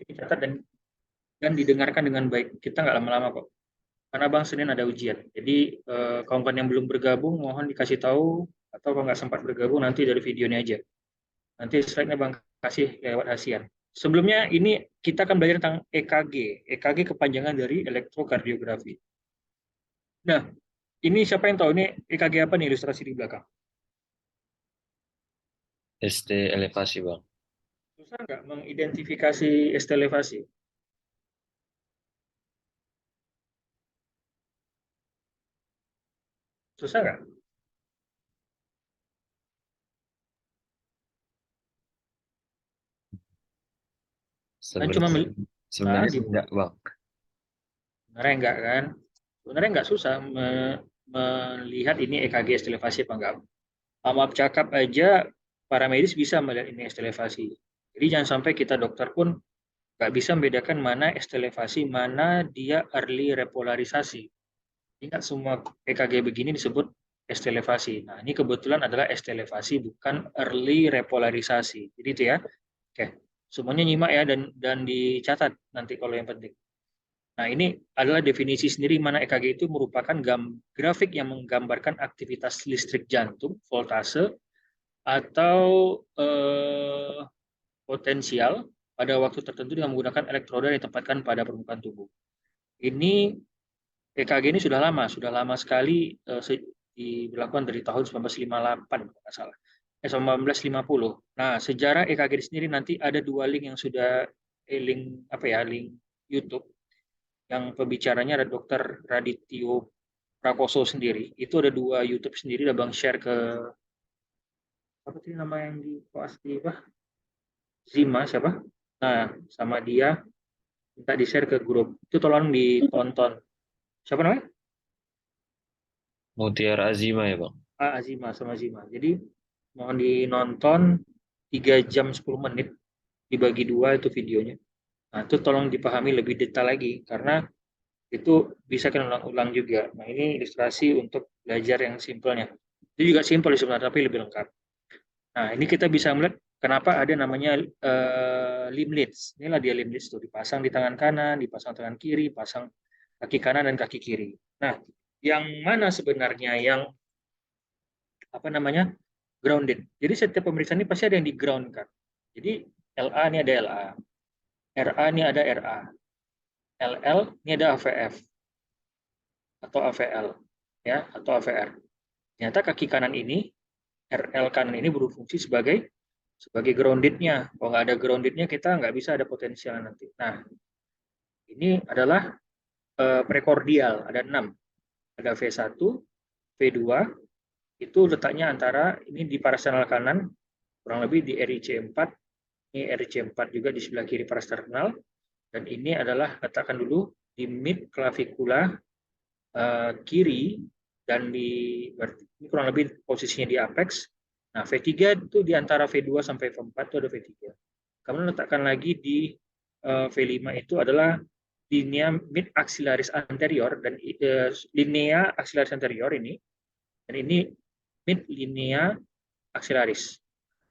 dicatat dan didengarkan dengan baik. Kita nggak lama-lama kok. Karena Bang Senin ada ujian. Jadi kawan-kawan yang belum bergabung mohon dikasih tahu, atau kalau nggak sempat bergabung nanti dari videonya aja. Nanti slide-nya Bang kasih lewat hasian. Sebelumnya ini kita akan belajar tentang EKG. EKG kepanjangan dari elektrokardiografi. Nah, ini siapa yang tahu ini EKG apa nih ilustrasi di belakang? ST elevasi, Bang. Susah nggak mengidentifikasi ST elevasi? Susah nggak? Kan cuma Sebenarnya, sebenarnya di sih enggak, Bang. sebenarnya enggak kan? Sebenarnya enggak susah melihat ini EKG ST elevasi apa enggak. Maaf cakap aja para medis bisa melihat ini ST elevasi. Jadi jangan sampai kita dokter pun nggak bisa membedakan mana ST elevasi, mana dia early repolarisasi. Ingat semua EKG begini disebut ST elevasi. Nah, ini kebetulan adalah ST elevasi bukan early repolarisasi. Jadi itu ya. Oke. Semuanya nyimak ya dan dicatat nanti kalau yang penting. Nah, ini adalah definisi sendiri mana EKG itu merupakan grafik yang menggambarkan aktivitas listrik jantung, voltase, atau potensial pada waktu tertentu dengan menggunakan elektroda yang ditempatkan pada permukaan tubuh. Ini EKG ini sudah lama sekali diberlakukan dari tahun 1958 kalau nggak salah. 1950. Nah, sejarah EKG sendiri nanti ada dua link yang sudah link apa ya, link YouTube yang pembicaranya ada Dr. Radityo Prakoso sendiri. Itu ada dua YouTube sendiri, udah Bang share ke apa sih nama yang di pasti apa? Zima siapa? Nah, sama dia minta di-share ke grup. Itu tolong ditonton. Siapa namanya? Mutiara Azima ya, Bang. Azima sama Azima. Jadi mohon dinonton 3 jam 10 menit dibagi dua itu videonya. Nah, itu tolong dipahami lebih detail lagi karena itu bisa kan ulang-ulang juga. Nah, ini ilustrasi untuk belajar yang simpelnya. Itu juga simpel sebenarnya tapi lebih lengkap. Nah, ini kita bisa melihat kenapa ada namanya limb leads. Inilah dia limb leads tuh dipasang di tangan kanan, dipasang tangan kiri, pasang kaki kanan dan kaki kiri. Nah, yang mana sebenarnya yang apa namanya grounded. Jadi setiap pemeriksaan ini pasti ada yang di ground kan. Jadi LA ini ada LA, RA ini ada RA, LL ini ada AVF atau AVL ya atau AVR. Ternyata kaki kanan ini RL kanan ini berfungsi sebagai groundednya. Kalau nggak ada groundednya kita nggak bisa ada potensial nanti. Nah, ini adalah prekordial ada 6. Ada V1, V2 itu letaknya antara ini di parasternal kanan kurang lebih di RIC4. Ini RIC4 juga di sebelah kiri parasternal dan ini adalah letakkan dulu di mid clavicular kiri dan ini kurang lebih posisinya di apex. Nah, V3 itu di antara V2 sampai V4 itu ada V3. Kemudian letakkan lagi di V5 itu adalah linea mid axillaris anterior dan linea axillaris anterior ini dan ini mid linea axillaris.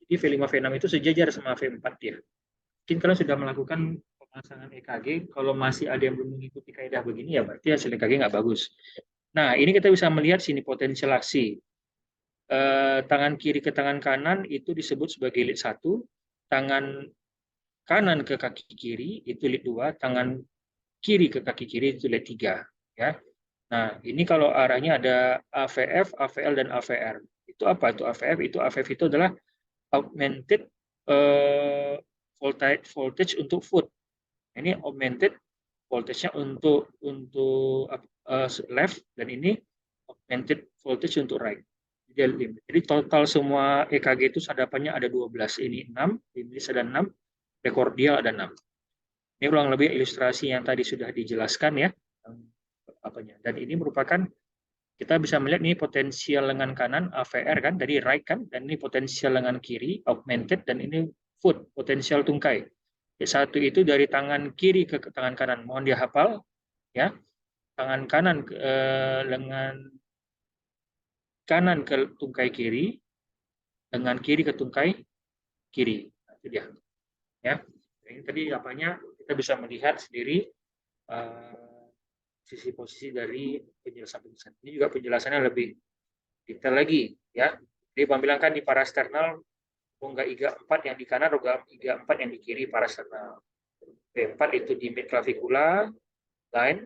Jadi V5 V6 itu sejajar sama V4 ya. Mungkin kalian sudah melakukan pemasangan EKG, kalau masih ada yang belum mengikuti kaidah begini ya berarti hasil EKG nggak bagus. Nah, ini kita bisa melihat sini potensial aksi. Tangan kiri ke tangan kanan itu disebut sebagai lead 1, tangan kanan ke kaki kiri itu lead 2, tangan kiri ke kaki kiri itu lead 3. Ya. Nah, ini kalau arahnya ada AVF, AVL, dan AVR. Itu apa? Itu AVF. Itu AVF itu adalah augmented voltage untuk foot. Ini augmented voltage-nya untuk left dan ini augmented voltage untuk right. Jadi total semua EKG itu sadapannya ada 12. Ini 6, ini ada 6, rekordial ada 6. Ini kurang lebih ilustrasi yang tadi sudah dijelaskan ya. Apanya. Dan ini merupakan kita bisa melihat ini potensial lengan kanan AVR kan dari right kan dan ini potensial lengan kiri augmented dan ini foot potensial tungkai. Satu itu dari tangan kiri ke tangan kanan. Mohon dihafal ya. Tangan kanan ke lengan kanan ke tungkai kiri, lengan kiri ke tungkai kiri. Nah, itu dia. Ya. Ini tadi apanya kita bisa melihat sendiri posisi dari penjelasan. Ini juga penjelasannya lebih detail lagi ya. Jadi bilang kan di parasternal rongga iga 4 yang di kanan, rongga iga 4 yang di kiri parasternal. V4 itu di mid clavicula line,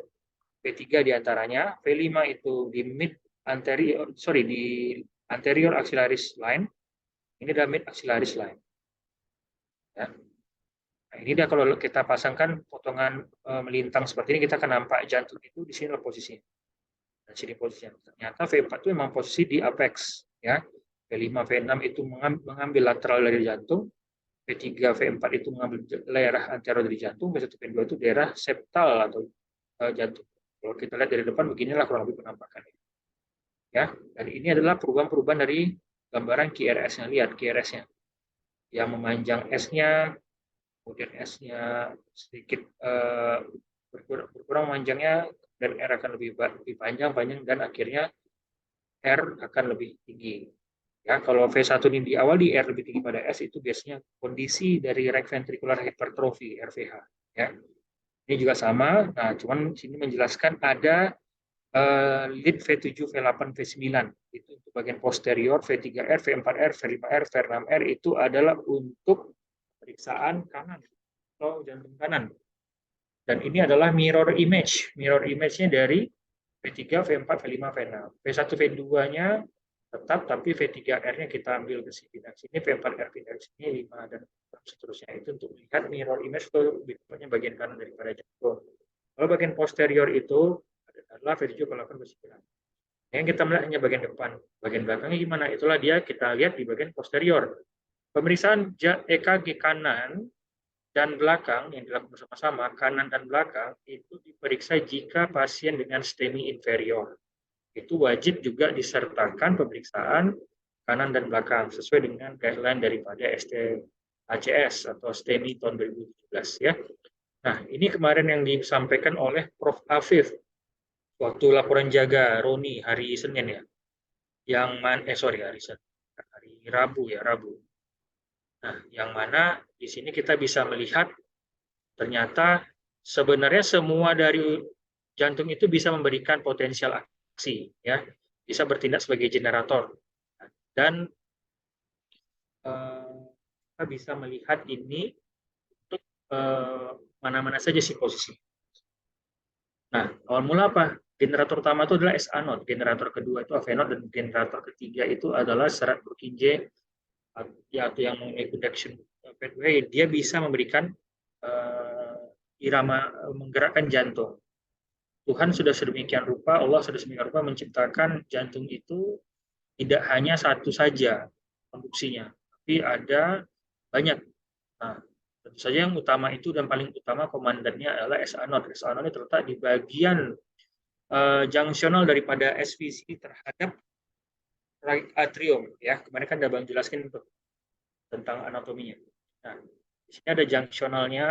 V3 diantaranya, V5 itu di mid anterior, di anterior axillaris line, ini adalah mid axillaris line. Ya. Nah, ini dia kalau kita pasangkan potongan melintang seperti ini, kita akan nampak jantung itu di sini posisinya. Dan sini posisinya. Ternyata V4 itu memang posisi di apex, ya. V5, V6 itu mengambil lateral dari jantung, V3, V4 itu mengambil daerah anterior dari jantung, V1, V2 itu daerah septal atau jantung. Kalau kita lihat dari depan, beginilah kurang lebih penampakannya. Ya, dan ini adalah perubahan-perubahan dari gambaran QRS-nya. Lihat QRS-nya. Yang memanjang S-nya, kemudian S-nya sedikit berkurang panjangnya, dan R akan lebih panjang, dan akhirnya R akan lebih tinggi. Ya, kalau V1 ini di awal di R lebih tinggi pada S, itu biasanya kondisi dari right ventricular hypertrophy, RVH. Ya. Ini juga sama, nah cuman sini menjelaskan ada lead V7, V8, V9. Itu untuk bagian posterior, V3R, V4R, V5R, V6R itu adalah untuk pemeriksaan kanan atau jantung kanan. Dan ini adalah mirror image-nya dari V3, V4, V5, V6. V1, V2-nya tetap, tapi V3R-nya kita ambil ke sini. Dan sini V4R pindah ke sini, 5 dan seterusnya. Itu untuk melihat mirror image itu bagian kanan daripada jantung. Kalau bagian posterior itu adalah V7, V8, V9. Yang kita melihat hanya bagian depan. Bagian belakangnya gimana? Itulah dia kita lihat di bagian posterior. Pemeriksaan EKG kanan dan belakang yang dilakukan bersama-sama, kanan dan belakang, itu diperiksa jika pasien dengan STEMI inferior. Itu wajib juga disertakan pemeriksaan kanan dan belakang sesuai dengan guideline daripada STHCS atau STEMI tahun 2017 ya. Nah, ini kemarin yang disampaikan oleh Prof. Afif waktu laporan jaga Roni hari Senin ya. Hari Rabu ya, Rabu. Nah, yang mana di sini kita bisa melihat ternyata sebenarnya semua dari jantung itu bisa memberikan potensial aksi ya, bisa bertindak sebagai generator. Dan kita bisa melihat ini untuk mana-mana saja sih posisi. Nah, awal mula apa? Generator utama itu adalah SA0, generator kedua itu AV0, dan generator ketiga itu adalah serat Purkinje atau yang mengenai conduction pathway. Dia bisa memberikan irama, menggerakkan jantung. Tuhan sudah sedemikian rupa, Allah sudah sedemikian rupa menciptakan jantung itu tidak hanya satu saja konduksinya, tapi ada banyak. Nah, tentu saja yang utama itu dan paling utama komandannya adalah SA0. SA0 ini terletak di bagian junctional daripada SVC terhadap right atrium. Ya, kemarin kan sudah Bang jelaskan tentang anatominya. Nah, di sini ada junctionalnya,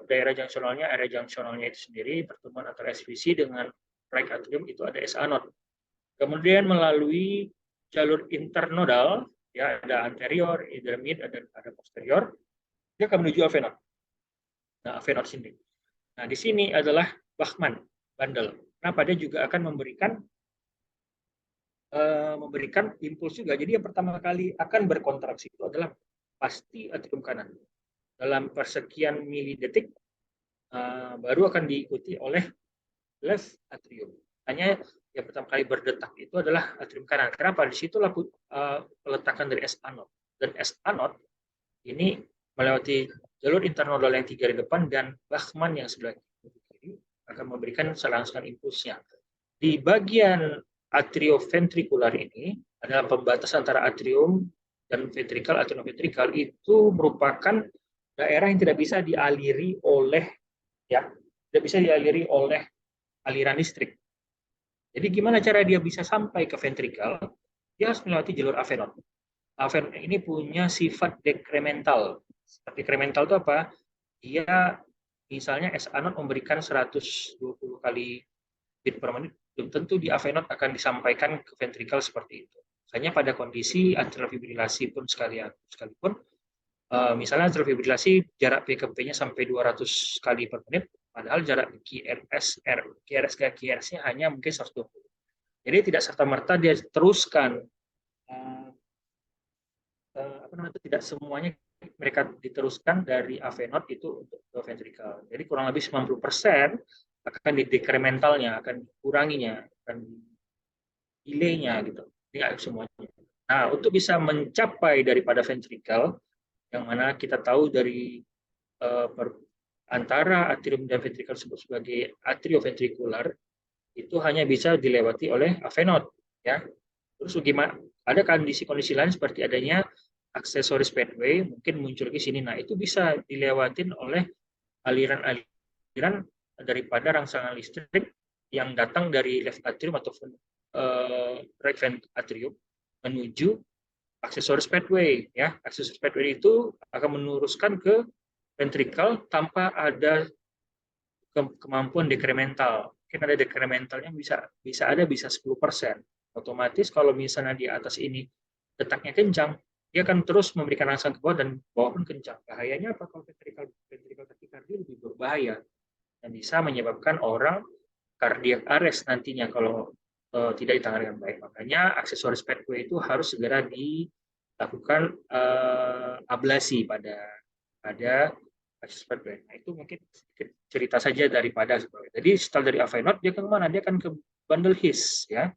daerah junctionalnya, area junctionalnya itu sendiri, pertemuan antara SVC dengan right atrium itu ada SA0. Kemudian melalui jalur internodal, ya ada anterior, ada mid, ada posterior, dia akan menuju AV0. Nah, AV0 sini. Nah, di sini adalah Bachmann bundle. Kenapa? Dia juga akan memberikan impuls juga. Jadi yang pertama kali akan berkontraksi itu adalah pasti atrium kanan. Dalam persekian milidetik baru akan diikuti oleh left atrium. Hanya yang pertama kali berdetak itu adalah atrium kanan. Kenapa? Disitulah peletakan dari SA0. Dan SA0 ini melewati jalur internodal yang 3 di depan dan Bachmann yang sebelah kiri akan memberikan selangsungan impulsnya. Di bagian atrioventrikular ini adalah pembatas antara atrium dan ventrikal, atrioventrikal itu merupakan daerah yang tidak bisa dialiri oleh aliran listrik. Jadi gimana cara dia bisa sampai ke ventrikal? Dia harus melewati jalur AV0. AV0 ini punya sifat dekremental. Sifat dekremental itu apa? Dia misalnya SA0 memberikan 120 kali beat per menit, belum tentu di AV0 akan disampaikan ke ventrikal seperti itu. Hanya pada kondisi atrial fibrilasi pun sekalipun Misalnya atrial fibrilasi jarak PKP-nya sampai 200 kali per menit, padahal jarak QRS-nya hanya mungkin 120. Jadi tidak serta-merta dia teruskan uh, apa namanya itu, tidak semuanya mereka diteruskan dari AV node itu untuk ke ventricle. Jadi kurang lebih 90% akan di dekrementalnya, akan dikuranginya, akan delay-nya gitu. Tidak semuanya. Nah, untuk bisa mencapai daripada ventricle, yang mana kita tahu dari antara atrium dan ventricle disebut sebagai atrioventrikular, itu hanya bisa dilewati oleh AV node, ya. Terus bagaimana? Ada kondisi-kondisi lain seperti adanya aksesoris pathway mungkin muncul di sini. Nah, itu bisa dilewatin oleh aliran-aliran daripada rangsangan listrik yang datang dari left atrium ataupun right atrium menuju aksesoris pathway, ya. Aksesoris pathway itu akan menuruskan ke ventricle tanpa ada kemampuan dekremental. Mungkin ada dekrementalnya bisa 10%. Otomatis kalau misalnya di atas ini detaknya kencang, dia akan terus memberikan rangsangan ke bawah dan bawah pun kencang. Bahayanya apa kalau ventricle takikardia lebih berbahaya dan bisa menyebabkan orang cardiac arrest nantinya kalau tidak ditangani dengan baik. Makanya aksesoris pathway itu harus segera dilakukan ablasi pada aksesoris pathway. Nah, itu mungkin cerita saja daripada. Jadi setelah dari Avinode dia ke mana? Dia akan ke bundle His, ya.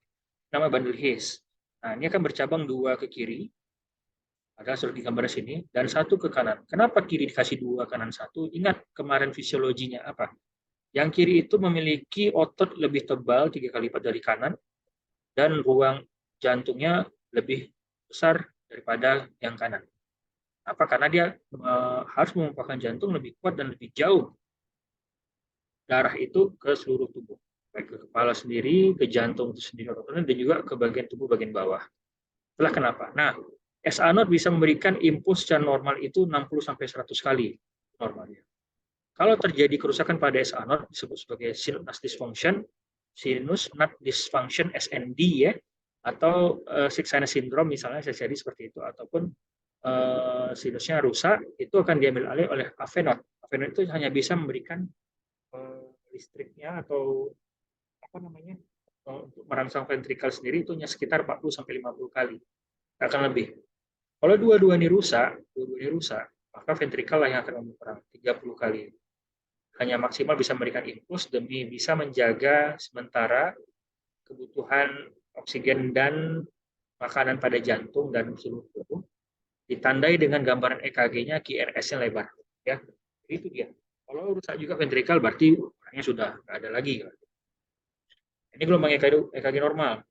Nama bundle His. Nah, ini akan bercabang dua ke kiri, ada sudah di gambar sini, dan satu ke kanan. Kenapa kiri dikasih dua, kanan satu? Ingat kemarin fisiologinya apa? Yang kiri itu memiliki otot lebih tebal 3 kali lipat dari kanan, dan ruang jantungnya lebih besar daripada yang kanan. Apa? Karena dia harus memompahkan jantung lebih kuat dan lebih jauh darah itu ke seluruh tubuh, baik ke kepala sendiri, ke jantung itu sendiri, dan juga ke bagian tubuh bagian bawah. Itulah kenapa. Nah, SA node bisa memberikan impuls secara normal itu 60-100 kali normalnya. Kalau terjadi kerusakan pada SA node disebut sebagai sinus dysfunction, sinus node dysfunction SND, ya, atau six sinus syndrome misalnya jadi seperti itu, ataupun sinusnya rusak, itu akan diambil alih oleh AV node. AV node itu hanya bisa memberikan listriknya atau apa namanya untuk merangsang ventrikel sendiri itu hanya sekitar 40-50 kali, akan lebih. Kalau dua-duanya rusak, maka ventrikel lah yang akan berperang 30 kali. Hanya maksimal bisa memberikan impuls demi bisa menjaga sementara kebutuhan oksigen dan makanan pada jantung dan seluruh tubuh, ditandai dengan gambaran EKG-nya QRS-nya lebar, ya. Itu dia. Kalau rusak juga ventrikel berarti orangnya sudah nggak ada lagi. Ini gelombang EKG normal.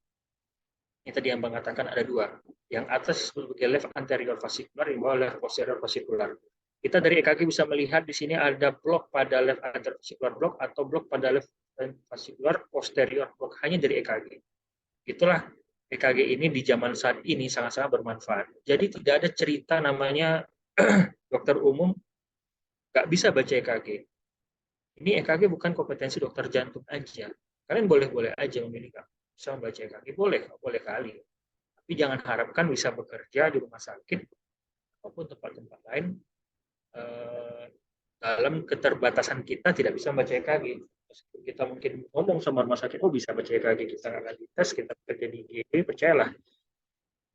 Ini tadi yang mengatakan ada dua. Yang atas sebagai left anterior fascicular, yang bawah left posterior fascicular. Kita dari EKG bisa melihat di sini ada blok pada left anterior fascicular block atau blok pada left fascicular posterior block, hanya dari EKG. Itulah EKG ini di zaman saat ini sangat-sangat bermanfaat. Jadi tidak ada cerita namanya dokter umum nggak bisa baca EKG. Ini EKG bukan kompetensi dokter jantung aja. Kalian boleh-boleh aja memilih bisa membaca EKG, boleh kali. Tapi jangan harapkan bisa bekerja di rumah sakit maupun tempat-tempat lain dalam keterbatasan kita tidak bisa membaca EKG. Kita mungkin ngomong sama rumah sakit, oh bisa baca EKG, kita akan dites, kita kerja di IGD, percayalah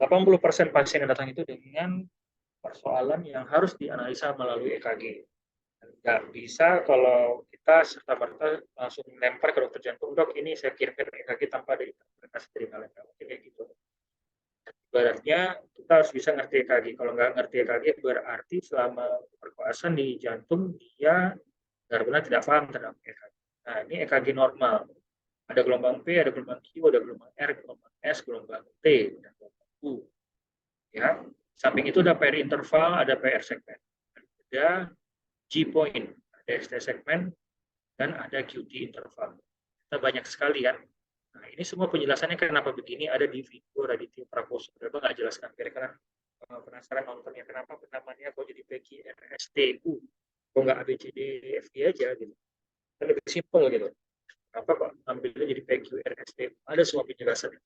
80% pasien yang datang itu dengan persoalan yang harus dianalisa melalui EKG. Nggak bisa kalau kita serta-merta langsung lempar ke dokter jantung, dok ini saya kirimkan EKG tanpa ada interpretasi dari kalian, kayak gitu. Ibaratnya kita harus bisa ngerti EKG. Kalau nggak ngerti EKG berarti selama perkuasaan di jantung dia benar-benar tidak paham tentang EKG. Nah, ini EKG normal. Ada gelombang P, ada gelombang Q, ada gelombang R, gelombang S, gelombang T, dan gelombang U. Ya, samping itu ada PR interval, ada PR segmen, ada G point, ada ST segmen, dan ada QT interval. Kita banyak sekali kan. Nah, ini semua penjelasannya kenapa begini ada di video Raditya Prakoso. Kenapa nggak jelaskan? Karena penasaran nontonnya kenapa namanya kok jadi PQRSTU, kok nggak ABCDFG aja gitu. Kan lebih simpel gitu. Kenapa kok ambilnya jadi PQRSTU? Ada semua penjelasannya.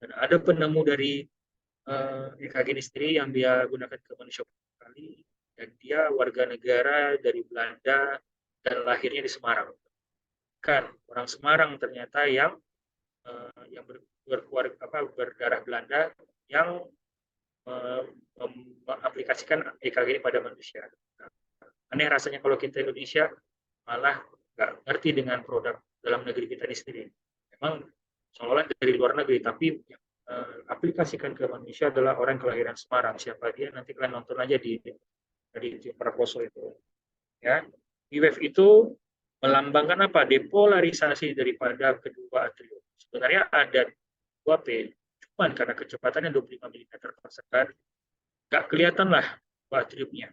Dan ada penemu dari EKG ini sendiri yang dia gunakan ke manusia kali dan dia warga negara dari Belanda dan lahirnya di Semarang. Kan orang Semarang ternyata yang berdarah Belanda yang mengaplikasikan EKG pada manusia. Nah, aneh rasanya kalau kita Indonesia malah nggak ngerti dengan produk dalam negeri kita ini sendiri. Memang seolah dari luar negeri, tapi aplikasikan ke manusia adalah orang kelahiran Semarang. Siapa dia? Nanti kalian nonton aja di Prakoso itu. Ya, E-wave itu melambangkan apa? Depolarisasi daripada kedua atrium. Sebenarnya ada 2P, cuman karena kecepatannya 25 mm per second, nggak kelihatan lah dua atriumnya.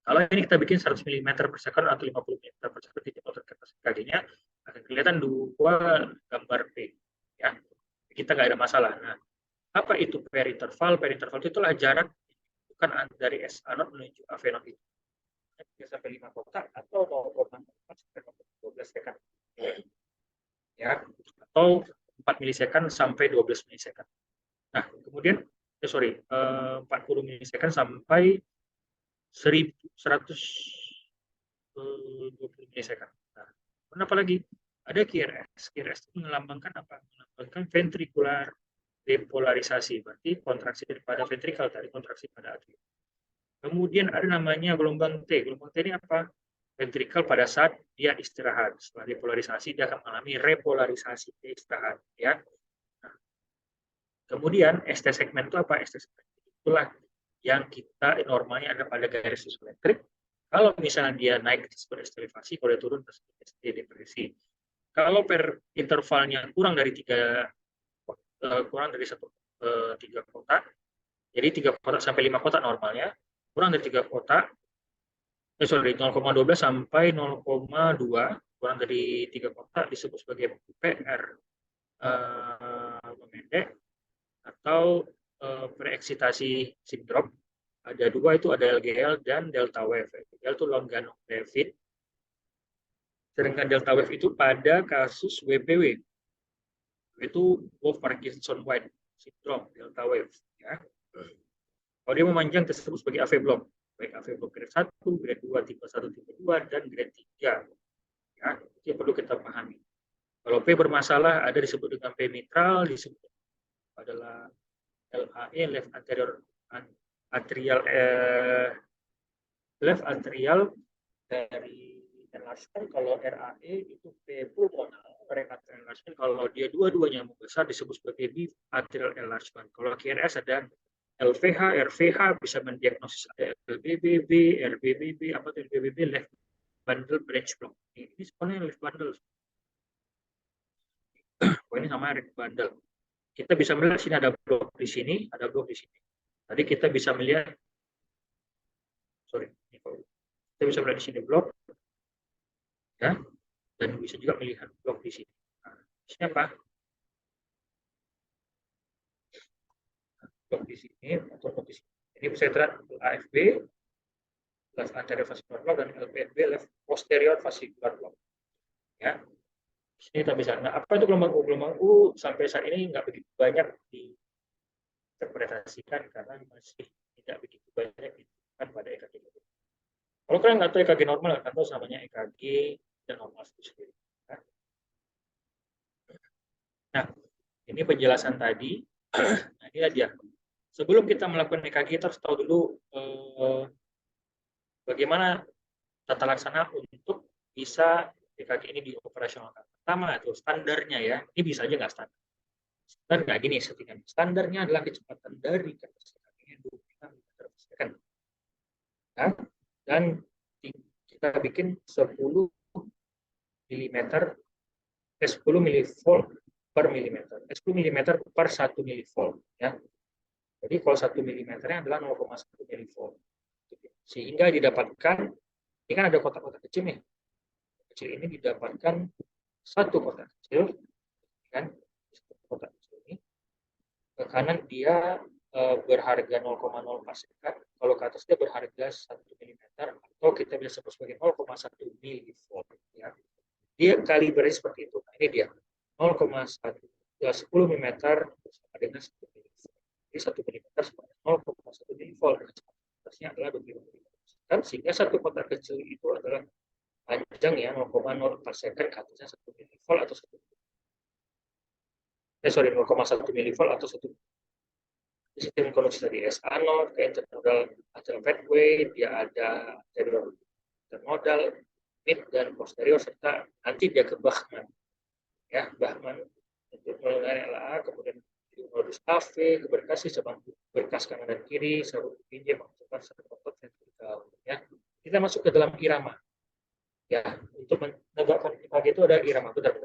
Kalau ini kita bikin 100 mm per second atau 50 mm per second titik motor kapasitas KG-nya, akan kelihatan dua gambar P. Ya, kita nggak ada masalah. Nah, apa itu per interval? Per interval itu itulah jarak bukan dari SA0 menuju AV0 itu. 3 sampai 5 kotak atau 0,4 sampai 12 second. Ya, atau 4 milisekund sampai 12 milisekund. Nah, kemudian 40 milisekund sampai 1120 milisekund. Nah, kenapa lagi? Ada QRS. QRS itu melambangkan apa? Melambangkan ventricular depolarisasi, berarti kontraksi daripada ventrikal tadi, kontraksi pada atrium. Kemudian ada namanya gelombang T. Gelombang T ini apa? Ventrikal pada saat dia istirahat. Setelah depolarisasi, dia akan mengalami repolarisasi, dia istirahat. Ya. Nah, kemudian ST segmen itu apa? ST segmen itulah yang kita normalnya ada pada garis elektrik. Kalau misalnya dia naik disebut ST elevasi, kalau dia turun disebut ST depresi. Kalau per intervalnya kurang dari 3 kotak, jadi 3 kotak sampai 5 kotak normalnya, kurang dari 3 kotak, 0,12 sampai 0,2, kurang dari 3 kotak disebut sebagai PR memendek atau preeksitasi sindrom. Ada dua itu, ada LGL dan delta wave. LGL itu long ganong David, sedangkan delta wave itu pada kasus WPW itu Wolf Parkinson White syndrome delta wave. Ya. Kalau dia memanjang tersebut sebagai AV block, baik AV block grade 1, grade 2, tipe 1, tipe 2, dan grade 3. Ya, itu yang perlu kita pahami. Kalau P bermasalah, ada disebut dengan P mitral, disebut adalah LAE, left anterior atrial left atrial dari enlargement. Kalau RAE itu P pulmonal, right atrial enlargement. Kalau dia dua-duanya membesar disebut sebagai B atrial enlargement. Kalau QRS ada LVH, RVH bisa mendiagnosis ada LBBB, RBBB, apa itu LBBB, left bundle branch block. Ini sebenarnya left bundle. Oh, ini sama right bundle. Kita bisa melihat sini ada blok di sini, ada blok di sini. Tadi kita bisa melihat, kita bisa melihat di sini blok, ya, dan bisa juga melihat blok di sini. Nah, di sini apa? Blok di sini atau blok di sini. Jadi bisa terlihat AFB, left anterior fascicular block, dan LPFB, left posterior fascicular block. Ya, di sini kita bisa. Nah, apa itu gelombang U? Gelombang U sampai saat ini nggak begitu banyak diinterpretasikan karena masih tidak begitu banyak ditemukan pada EKG. Kalau kalian nggak tahu EKG normal, nggak tahu namanya EKG dan normal itu sendiri. Nah, ini penjelasan tadi. Nah, ini dia. Sebelum kita melakukan EKG, kita harus tahu dulu bagaimana tata laksana untuk bisa EKG ini dioperasionalkan. Pertama itu standarnya ya, ini bisa aja nggak standar. Standar nggak gini settingan. Standarnya adalah kecepatan dari kapasitas EKG 25 meter per second. Nah, dan kita bikin 10 mm 10 milivolt per milimeter. 10 mm per 1 milivolt. Ya. Jadi kalau 1 mm-nya adalah 0,1 milivolt. Sehingga didapatkan, ini kan ada kotak-kotak kecil nih. Kecil ini didapatkan satu kotak kecil, kan? Kotak kecil ini. Ke kanan dia berharga 0,04 second. Kalau ke atas dia berharga 1 mm atau kita bisa sebut sebagai 0,1 milivolt. Ya. Dia kalibrasi seperti itu. Nah, ini dia 0,1 10 mm sama dengan 1 milivolt. Jadi 1 mm sama 0,1 milivolt. Kecepatan adalah 25 mm. kan, sehingga satu kotak kecil itu adalah panjang ya 0,0 per second, atasnya 1 milivolt atau 0,1 milivolt atau 1 sistem koneksi tadi SA0 ke internodal ada pathway, dia ada anterior internodal, mid dan posterior, serta nanti dia ke Bachmann ya, Bachmann untuk mengenai LA, kemudian modus AV ke berkas cabang berkas kanan dan kiri, sarung pinjam masukkan satu otot vertikal ya. Kita masuk ke dalam irama ya, untuk menegakkan IKG itu ada irama, benar.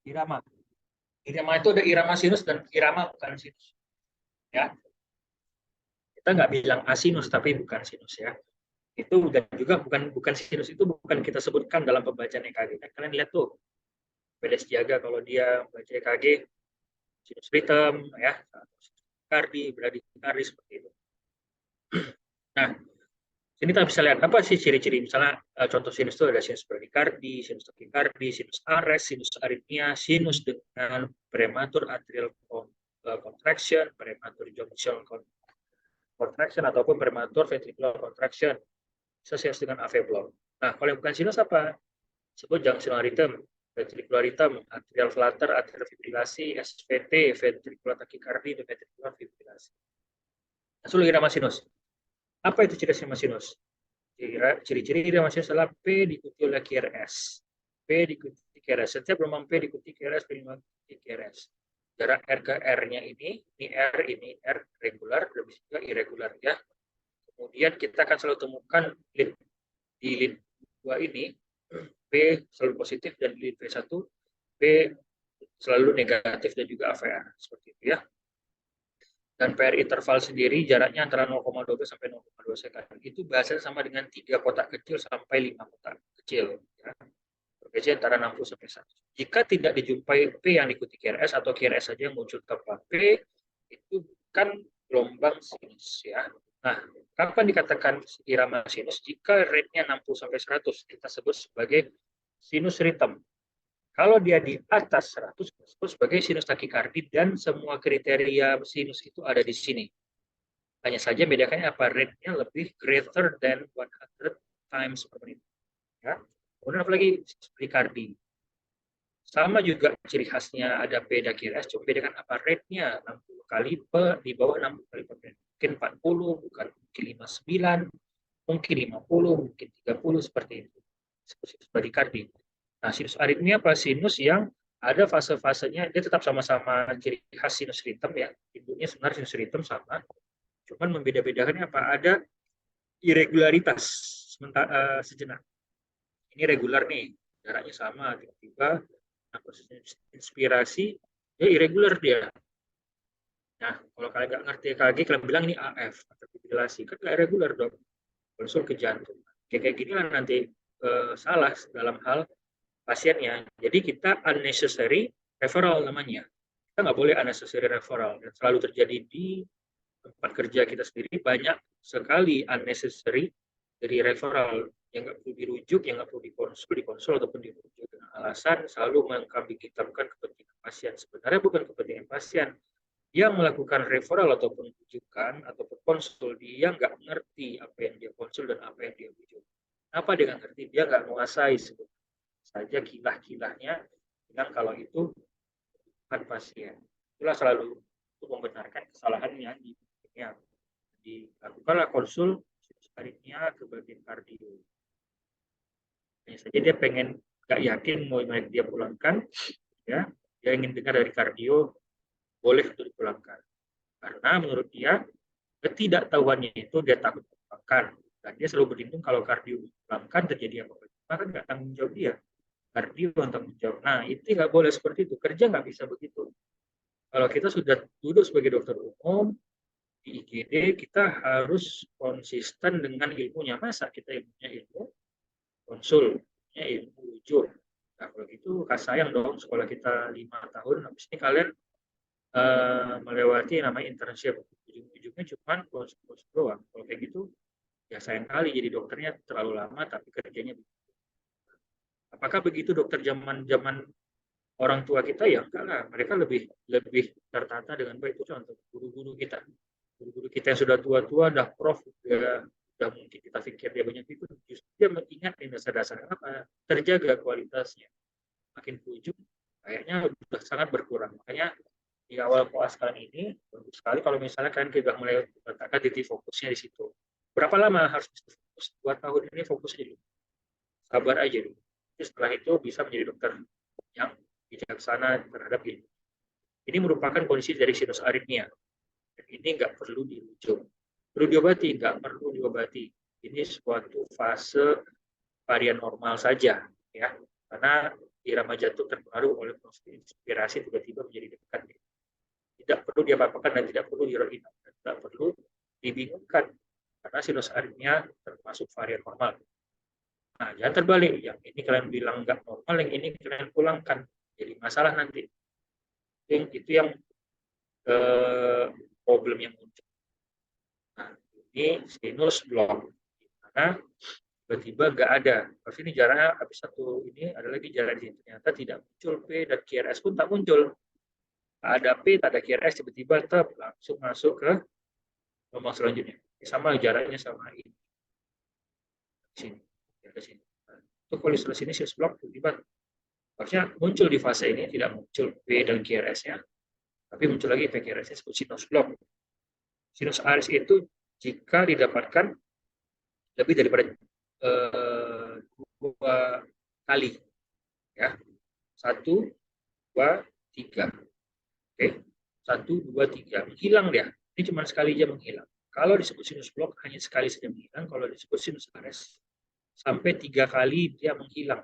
Irama. Irama itu ada irama sinus dan irama bukan sinus. Ya, kita nggak bilang asinus tapi bukan sinus ya. Itu dan juga bukan sinus, itu bukan kita sebutkan dalam pembacaan EKG. Kalian lihat tuh, beda Setiaga kalau dia baca EKG sinus ritem ya, kardi, bradikardi seperti itu. Nah, sini kita bisa lihat apa sih ciri-ciri, misalnya contoh sinus itu ada sinus bradikardi, sinus takikardi, sinus ares, sinus aritmia, sinus dengan prematur atrial contraction, prematur junction contraction ataupun prematur ventricular contraction, sinus dengan AV block. Nah, kalau yang bukan sinus apa? Sebut junctional rhythm, ventricular rhythm, atrial flutter, atrial fibrilasi, SVT, ventricular tachycardia, dan ventricular fibrilasi. Lalu irama sinus. Apa itu ciri-ciri sinus? Ciri-ciri irama sinus adalah P diikuti oleh QRS. P diikuti QRS. Setiap gelombang P diikuti QRS, P diikuti QRS. Jarak R ke R-nya ini R regular, lebih juga irregular ya. Kemudian kita akan selalu temukan lead, di lead 2 ini P selalu positif, dan di lead V1 P selalu negatif dan juga AVR seperti itu ya. Dan PR interval sendiri jaraknya antara 0,12 sampai 0,2 second. Itu bahasanya sama dengan 3 kotak kecil sampai 5 kotak kecil. Ya. Bergeser antara 60 sampai 100. Jika tidak dijumpai P yang diikuti QRS atau QRS saja yang muncul tanpa P, itu bukan gelombang sinus ya. Nah, kapan dikatakan irama sinus? Jika rate-nya 60 sampai 100, kita sebut sebagai sinus rhythm. Kalau dia di atas 100, disebut sebagai sinus takikardi, dan semua kriteria sinus itu ada di sini. Hanya saja bedakannya apa, rate-nya lebih greater than 100 times per menit. Ya. Kemudian apalagi sinus perikardi. Sama juga ciri khasnya ada P dan QRS, cuma bedakan apa, rate-nya 60 kali di bawah 60 kali per menit. Mungkin 40, bukan mungkin 59, mungkin 50, mungkin 30, seperti itu. Sinus perikardi. Nah, sinus aritmia apa? Sinus yang ada fase-fasenya, dia tetap sama-sama ciri khas sinus ritem ya. Inputnya sebenarnya sinus ritem sama, cuman membeda-bedakannya apa? Ada irregularitas sejenak. Ini regular nih, jaraknya sama, tiba-tiba inspirasi, dia irregular dia. Nah, kalau kalian nggak ngerti EKG, kalian bilang ini AF, atau fibrilasi, kan nggak regular dong, konsul ke jantung. Kayak gini lah nanti salah dalam hal pasiennya. Jadi kita unnecessary referral namanya. Kita nggak boleh unnecessary referral. Dan selalu terjadi di tempat kerja kita sendiri, banyak sekali unnecessary dari referral yang nggak perlu dirujuk, yang nggak perlu dikonsul ataupun dirujuk dengan alasan selalu mengkambing hitamkan kepentingan pasien. Sebenarnya bukan kepentingan pasien. Yang melakukan referral ataupun rujukan ataupun konsul, dia nggak ngerti apa yang dia konsul dan apa yang dia rujuk. Apa dia nggak ngerti? Dia nggak menguasai sebetulnya saja kilah-kilahnya bilang kalau itu bukan pasien. Itulah selalu untuk membenarkan kesalahannya dilakukanlah konsul aritmia ke bagian kardio. Hanya saja dia pengen nggak yakin mau dia pulangkan, ya dia ingin dengar dari kardio boleh untuk dipulangkan. Karena menurut dia ketidaktahuannya itu dia takut dipulangkan, dan dia selalu berlindung kalau kardio dipulangkan terjadi apa-apa, maka nggak tanggung jawab dia. Kardio tanggung jawab. Nah, itu nggak boleh seperti itu. Kerja nggak bisa begitu. Kalau kita sudah duduk sebagai dokter umum di IGD, kita harus konsisten dengan ilmunya. Masa kita ilmunya ilmu konsul, ilmu rujuk. Nah, kalau gitu sayang dong sekolah kita 5 tahun, habis ini kalian melewati namanya internship Fokusnya cuma close doang. Kalau kayak gitu, ya sayang kali jadi dokternya terlalu lama tapi kerjanya. Apakah begitu dokter zaman zaman orang tua kita? Ya enggak lah, mereka lebih lebih tertata dengan baik. Itu contoh guru-guru kita, guru-guru kita yang sudah tua-tua, dah prof, udah mungkin kita pikir dia banyak ikut, justru dia mengingat dasar-dasar apa, terjaga kualitasnya. Makin ujung kayaknya sudah sangat berkurang. Makanya di awal koas kalian ini bagus sekali kalau misalnya kalian juga mulai letakkan titik fokusnya di situ. Berapa lama harus fokus? 2 tahun ini fokus aja dulu. Sabar aja dulu. Jadi setelah itu bisa menjadi dokter yang bijaksana terhadap ini. Ini merupakan kondisi dari sinus aritmia. Dan ini nggak perlu dirujuk. Perlu diobati? Nggak perlu diobati. Ini suatu fase varian normal saja, ya. Karena irama jantung terpengaruh oleh proses inspirasi tiba-tiba menjadi dekat. Tidak perlu diapa-apakan dan tidak perlu dirohina, tidak perlu dibingungkan karena sinus aritmia termasuk varian normal. Nah, jangan terbalik. Yang ini kalian bilang nggak normal, yang ini kalian pulangkan. Jadi masalah nanti. Itu yang problem yang muncul. Nah, ini sinus block. Karena tiba-tiba nggak ada. Terus ini jaraknya habis satu ini ada lagi jarak di sini. Ternyata tidak muncul P dan QRS pun tak muncul. Tak ada P, tak ada QRS, tiba-tiba tetap langsung masuk ke gelombang selanjutnya. Sama jaraknya sama ini. Di sini. Di sini. Nah, itu kalau di sini sinus block tiba-tiba harusnya muncul di fase ini, tidak muncul P dan QRS-nya, tapi muncul lagi P QRS-nya disebut sinus block. Sinus aris itu jika didapatkan lebih daripada 2 kali, ya, 1, 2, 3, oke, 1, 2, 3, menghilang dia. Ini cuma sekali aja menghilang. Kalau disebut sinus block hanya sekali saja menghilang. Kalau disebut sinus aris sampai 3 kali dia menghilang.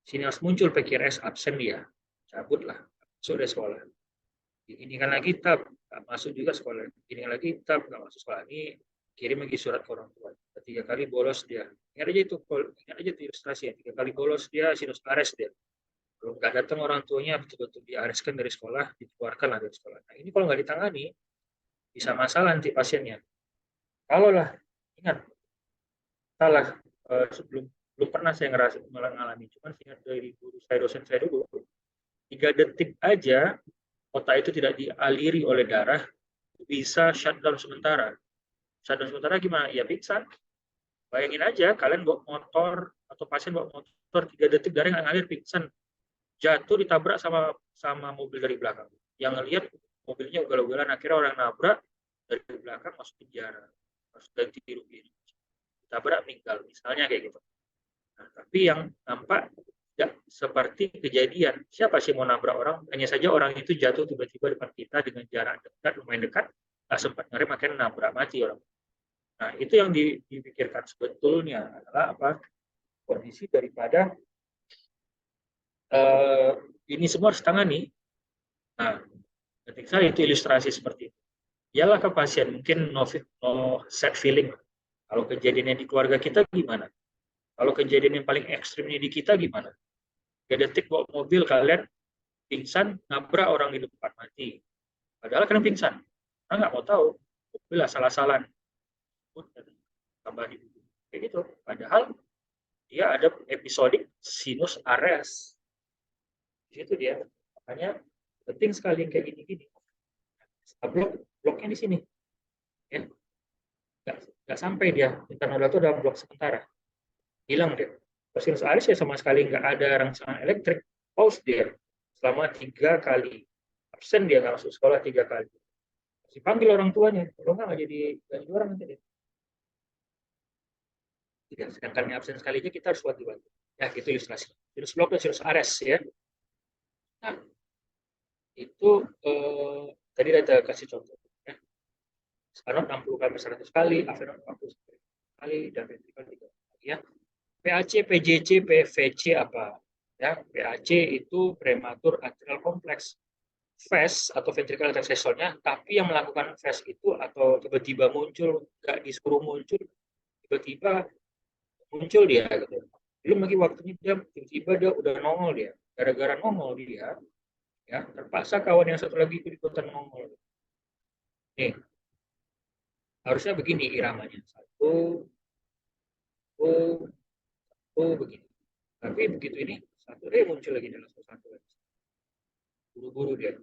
Sinus muncul PQRS absen dia, cabutlah, masuk dari sekolah. Ini kan lagi tab, nggak masuk juga sekolah. Ini lagi tab, nggak masuk sekolah. Ini kirim lagi surat ke orang tua. 3 kali bolos dia. Ingat aja itu, ingat aja itu ilustrasi ya. 3 kali bolos dia, sinus ares dia. Kalau nggak datang orang tuanya betul-betul diareskan dari sekolah, dikeluarkan lah dari sekolah. Nah, ini kalau nggak ditangani, bisa masalah nanti pasiennya. Kalau lah, ingat, salah sebelum belum pernah saya mengalami, cuman ingat dari guru saya, dosen saya dulu, 3 detik aja otak itu tidak dialiri oleh darah, bisa shutdown sementara. Shutdown sementara gimana? Ya pingsan. Bayangin aja, kalian bawa motor atau pasien bawa motor 3 detik darah nggak ngalir, pingsan, jatuh ditabrak sama sama mobil dari belakang. Yang ngelihat mobilnya ugal-ugalan, akhirnya orang nabrak dari belakang masuk penjara, masuk ganti rugi, ditabrak meninggal, misalnya kayak gitu. Nah, tapi yang nampak tidak seperti kejadian. Siapa sih mau nabrak orang? Hanya saja orang itu jatuh tiba-tiba depan kita dengan jarak dekat, lumayan dekat, nggak sempat ngerem, akhirnya nabrak, mati orang. Nah, itu yang dipikirkan sebetulnya adalah apa? Kondisi daripada ini semua harus tangani. Nah, ketika itu ilustrasi seperti itu. Ialah ke pasien, mungkin no set feeling. Kalau kejadiannya di keluarga kita gimana? Kalau kejadian yang paling ekstrimnya di kita gimana? 3 detik bawa mobil kalian pingsan, nabrak orang di depan, mati. Padahal kalian pingsan. Kita nggak mau tahu. Mobil salah-salah. Tambah kayak gitu. Padahal dia ada episodik sinus ares. Di situ dia. Makanya penting sekali yang kayak gini-gini. Bloknya di sini. Ya. Nggak sampai dia. Internal itu ada blok sementara. Hilang dia. Sinus aris ya sama sekali nggak ada rangsangan elektrik. Pause dia. Selama 3 kali. Absen dia nggak masuk sekolah 3 kali. Dipanggil orang tuanya. Kalau nggak jadi orang nanti dia. Tidak, sedangkan absen sekali aja kita harus wanti-wanti. Ya, gitu ilustrasi. Sinus blok dan sinus ares ya. Nah, itu tadi ada kasih contoh. Ya. Scanot 60 kali 100 kali, Avenot 40 kali, dan ventrikel 3 kali ya. PAC, PJC, PVC apa? Ya, PAC itu prematur atrial kompleks. Fast atau ventricular accessornya, tapi yang melakukan fast itu atau tiba-tiba muncul, nggak disuruh muncul, tiba-tiba muncul dia gitu. Belum lagi waktunya dia tiba-tiba dia udah nongol dia. Gara-gara nongol dia, ya terpaksa kawan yang satu lagi itu ikutan nongol. Nih, Harusnya begini iramanya. Satu, oh, oh begini. Tapi begitu ini satu, muncul lagi dalam satu lagi. Buru-buru dia.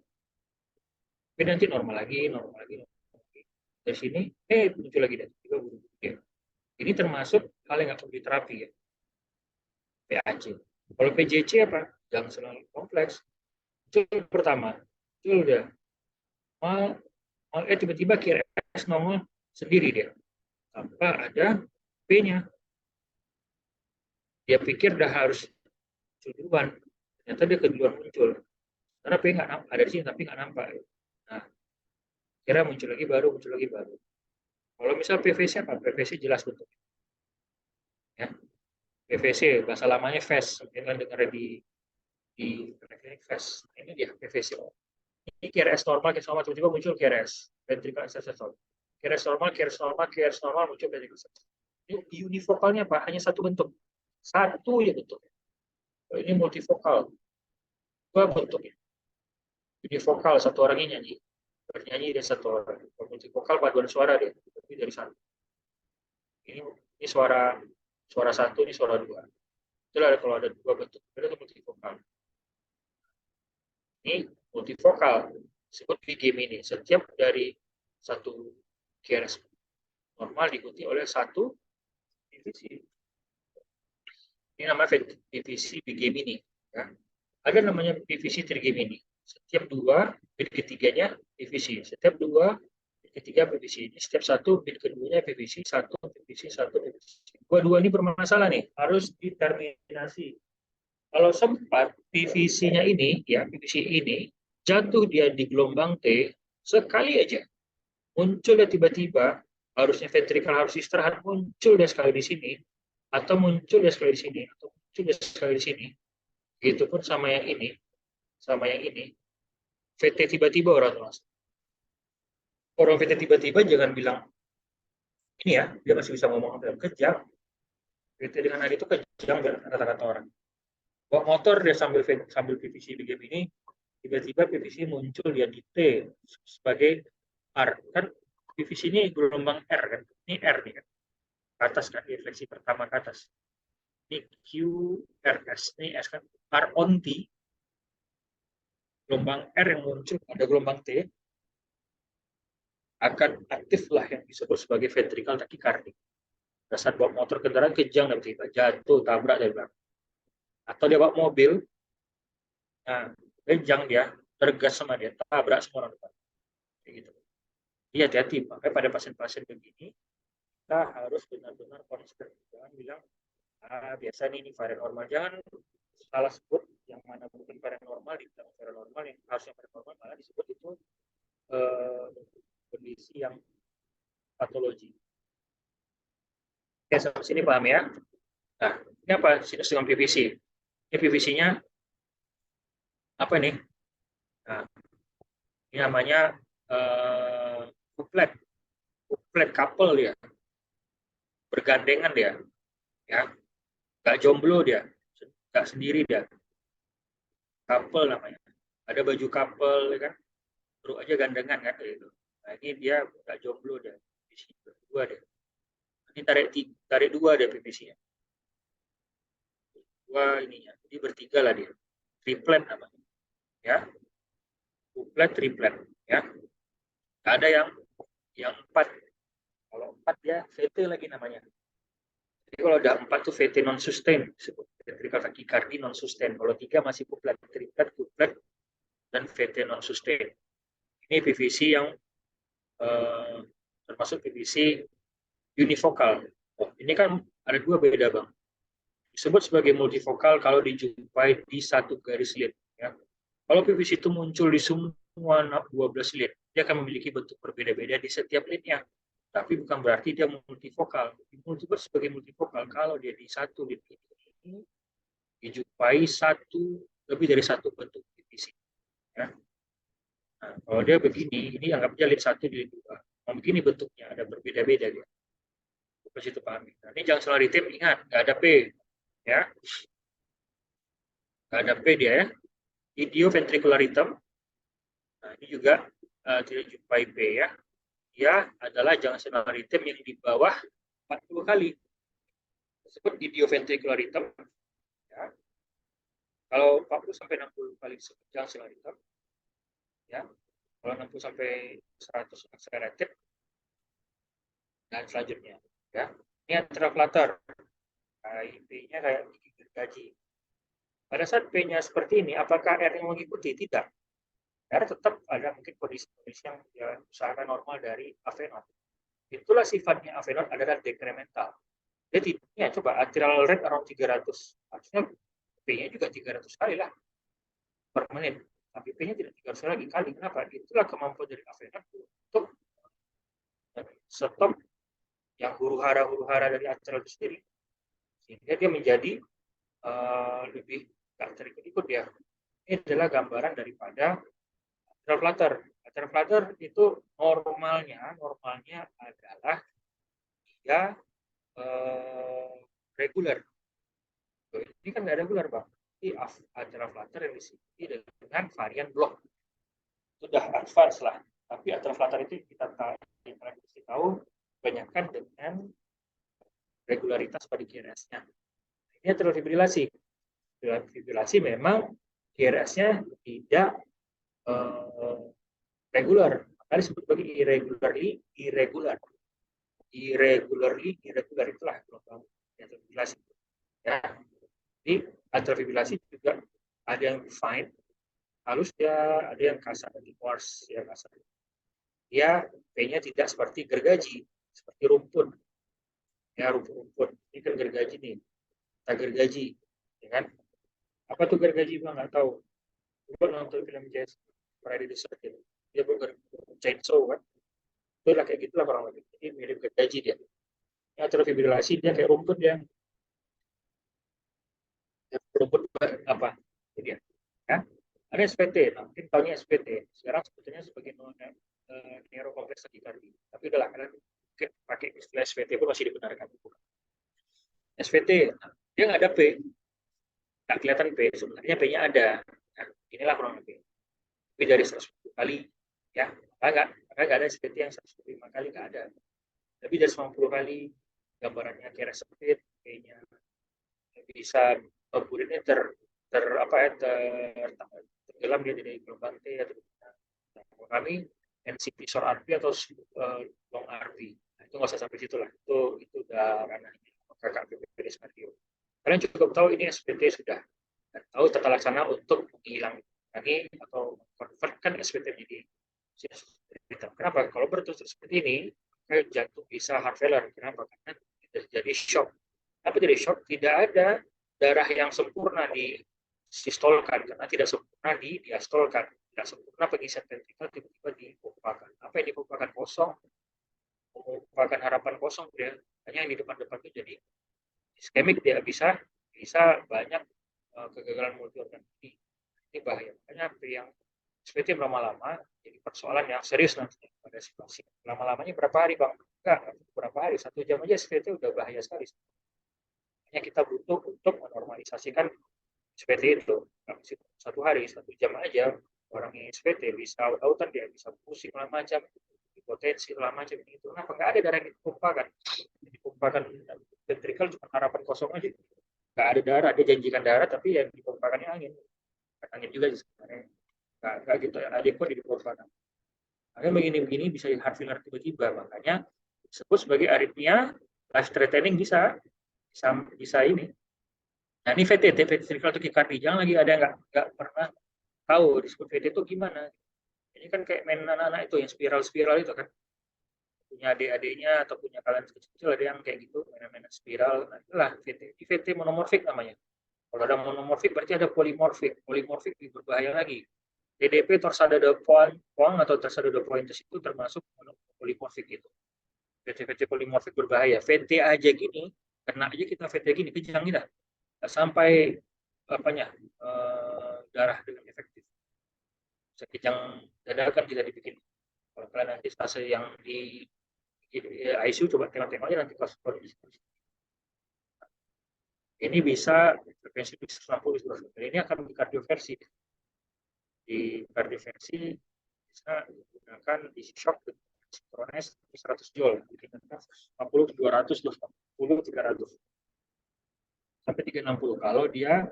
Tapi nanti normal lagi, normal lagi, normal lagi. Dari sini, muncul lagi dan tiba buru-buru dia. Ini termasuk hal yang nggak perlu diterapi ya, PAC. Kalau PJC apa? Jangan selalu kompleks. Muncul pertama, muncul dia. Mal, tiba-tiba KRS nongol sendiri dia. Tanpa ada P-nya. Dia pikir udah harus muncul duluan. Ternyata dia keduluan muncul. Karena P nggak nampak, ada di sini tapi nggak nampak. Nah, kira muncul lagi baru, muncul lagi baru. Kalau misal PVC apa? PVC jelas bentuknya. Ya. PVC, bahasa lamanya FAST. Kita dengar di FAST. Ini dia PVC. Ini KRS normal, tiba-tiba muncul KRS. Ventricle accessor. KRS normal, KRS normal, muncul ventricle accessor. Ini unifokalnya apa? Hanya satu bentuk. Satu ya bentuknya. Ini multifokal. Dua bentuknya. Univokal, satu orang ini nyanyi. Bernyanyi dia satu orang. Multifokal paduan suara dia. Lebih dari satu. Ini suara satu, ini suara dua. Itulah kalau ada dua bentuk. Itu multifokal. Ini multifokal. Disebut Gemini. Setiap dari satu KRS normal diikuti oleh satu divisi. Ini namanya divisi Gemini. Ya. Ada namanya divisi trigemini. Setiap dua, bit ketiganya divisi. Setiap dua, bit ketiga divisi. Setiap satu, bit keduanya divisi. Satu, divisi, satu, divisi. Dua-dua ini bermasalah nih. Harus diterminasi. Kalau sempat divisinya ini, ya divisi ini, jatuh dia di gelombang T, sekali aja. Muncul dia tiba-tiba, harusnya ventricle harus istirahat, muncul dia sekali di sini, atau muncul dia sekali di sini, atau muncul dia sekali di sini. Begitupun sama yang ini, VT tiba-tiba orang VT tiba-tiba jangan bilang ini ya, dia masih bisa ngomong dalam kejam. VT dengan hari itu kejam kata-kata orang. Bawa motor dia sambil PVC BGM ini, tiba-tiba PVC muncul dia di T sebagai R. Kan PVC ini gelombang R kan, ini R nih kan, ke atas kan, refleksi pertama ke atas. Ini QRS, ini S kan, R on T, gelombang R yang muncul pada gelombang T, akan aktiflah yang disebut sebagai ventricle tachycardia. Pada saat bawa motor kendaraan kejang dan tiba jatuh tabrak dari belakang. Atau dia bawa mobil, nah kejang dia tergas sama dia tabrak semua orang depan. Kayak gitu. Jadi hati-hati, makanya pada pasien-pasien begini kita harus benar-benar konsisten. Jangan bilang biasa ini varian normal. Jangan salah sebut yang mana bukan varian normal, dibilang varian normal yang harusnya varian normal malah disebut itu kondisi yang patologi. Oke, sampai sini paham ya? Nah, ini apa sinus dengan PVC? Ini PVC-nya apa nih? Nah, ini namanya couplet couple dia, bergandengan dia, ya, nggak jomblo dia, nggak sendiri dia, couple namanya. Ada baju couple, ya kan? Terus aja gandengan kan, gitu. Nah, ini dia nggak jomblo dia, dua dia. Ini tarik dua dia PVC-nya. Dua ininya, jadi bertiga lah dia. Triplet namanya, ya. Couplet, triplet, ya. Nggak ada yang empat. Kalau empat dia VT lagi namanya. Jadi kalau ada empat tuh VT non sustain, disebut ventricle tachycardia non sustain. Kalau tiga masih couplet, triplet, dan VT non sustain. Ini PVC yang termasuk PVC univokal. Oh, ini kan ada dua beda bang. Disebut sebagai multivokal kalau dijumpai di satu garis lead. Ya. Kalau PVC itu muncul di semua 12 lead, dia akan memiliki bentuk berbeda-beda di setiap leadnya. Tapi bukan berarti dia multivokal. Disebut sebagai multivokal kalau dia di satu lead ini dijumpai lebih dari satu bentuk PVC. Ya. Nah, kalau dia begini, ini anggap aja lead 1 di lead 2. Nah, begini bentuknya, ada berbeda-beda dia. Ke situ pahami. Nah, ini jangan salah retip, ingat, nggak ada P. Ya. Nggak ada P dia ya. Idioventricular rhythm. Nah, ini juga tidak jumpai P ya. dia adalah junction rhythm yang di bawah 40 kali. Disebut idioventricular rhythm. Ya. Kalau 40 sampai 60 kali disebut junction rhythm. Ya. Kalau 60 sampai 100 accelerated dan selanjutnya. Ya. Ini atrial flutter. P-nya kayak gigi gergaji. Pada saat P-nya seperti ini, apakah R-nya mengikuti? Tidak. R tetap ada mungkin kondisi-kondisi yang ya, usahakan normal dari AV0. Itulah sifatnya AV0 adalah dekremental. Jadi ya coba atrial rate around 300. Harusnya P-nya juga 300 kali lah per menit. Tapi P-nya tidak 300 kali. Kenapa? Itulah kemampuan dari AV0 untuk stop yang huru-hara dari atrial itu sendiri. Sehingga dia menjadi lebih tak terikut-ikut ya. Ini adalah gambaran daripada atrial flutter. Atrial flutter itu normalnya adalah dia reguler. Ini kan nggak reguler, Bang. Ini atrial flutter yang disebut dengan varian block. Sudah advance lah. Tapi atrial flutter itu kita tahu kebanyakan dengan regularitas pada QRS-nya. Ini atrial fibrilasi. Fibrilasi memang QRS-nya tidak regular, maka disebut sebagai irregular. Irregularly irregular itulah gelombang atrial fibrilasi. Ya. Jadi atrial fibrilasi juga ada yang fine, halus ya, ada yang kasar, di coarse ya kasar. Dia P-nya tidak seperti gergaji, seperti rumput. Ya rumput. Ini kan gergaji nih. Kita gergaji, ya kan? Apa tuh gergaji, Bang? Nggak tahu. Coba nonton film jazz Friday the 13th. Dia bukan chainsaw kan? Itu lah kayak gitulah kurang lebih. Jadi mirip gergaji dia. Ya, atrial fibrilasi dia kayak rumput yang rumput apa? Jadi ya. Ada SPT, nah, mungkin tahunya SPT. Sekarang sebetulnya sebagai neurokompleks takikardi. Tapi udahlah, kalian mungkin pakai istilah SPT pun masih dibenarkan. SPT, nah, dia nggak ada P, nggak kelihatan P. Sebenarnya P-nya ada. Nah, inilah kurang lebih. Lebih dari 110 kali, ya. Maka nggak ada SPT yang 105 kali, nggak ada. Lebih dari 90 kali, gambarannya kira sempit, P-nya bisa burinnya tenggelam dia di gelombang T atau kami NCP short RP atau long RP. Nah, itu nggak usah sampai situ lah. Itu udah ranahnya kakak BPD Smartio. Kalian cukup tahu ini SPT sudah. Dan tahu tata laksana untuk menghilangkan atau convertkan SPT menjadi hitam. Kenapa? Kalau berterus seperti ini, jantung bisa heart failure. Kenapa? Karena terjadi shock. Tapi dari shock tidak ada darah yang sempurna disistolkan karena tidak sempurna diastolkan, tidak sempurna pengisian ventrikel tiba-tiba dipompakan. Apa yang dipompakan kosong, merupakan harapan kosong dia. Hanya yang di depan-depan itu jadi iskemik, dia bisa banyak kegagalan multi organ. Ini bahaya. Makanya yang SPT lama-lama jadi persoalan yang serius nanti pada situasi. Lama-lamanya berapa hari, Bang? Enggak, berapa hari, 1 jam aja SPT udah bahaya sekali. Hanya kita butuh untuk menormalisasikan SPT itu. 1 hari, 1 jam aja orang yang SPT bisa autan, dia bisa pusing segala macam, hipotensi segala macam itu. Kenapa nggak ada darah yang dipompakan ventrikel cuma harapan kosong aja. Nggak ada darah, dia janjikan darah tapi yang dipompakannya angin. Angin juga sih sebenarnya. Nggak gitu ya, ada kok dipompakan. Makanya begini-begini bisa heart failure tiba-tiba, makanya disebut sebagai aritmia life threatening bisa ini. Nah ini VTT, ventricular tachycardia. Jangan lagi ada yang nggak pernah tahu disebut VTT itu gimana. Ini kan kayak main anak-anak itu yang spiral-spiral itu kan. Punya adik-adiknya atau punya kalian kecil-kecil ada yang kayak gitu, main-main spiral. Nah, itulah VT. VT monomorfik namanya. Kalau ada monomorfik berarti ada polimorfik. Polimorfik lebih berbahaya lagi. DDP torsada de poing atau torsada de pointes itu termasuk polimorfik itu. VT polimorfik berbahaya. VT aja gini, kena aja kita VT gini, kejang kita. Sampai darah dengan efektif. Sekejang dadakan tidak dibikin. Kalau kalian nanti fase yang di ICU coba tengok-tengok aja nanti pas kondisi. Ini bisa frekuensi 160. Ini akan di kardioversi. Di kardioversi bisa menggunakan isi shock sinkronis 100 joule, 50, 200, 240, 300 sampai 360. Kalau dia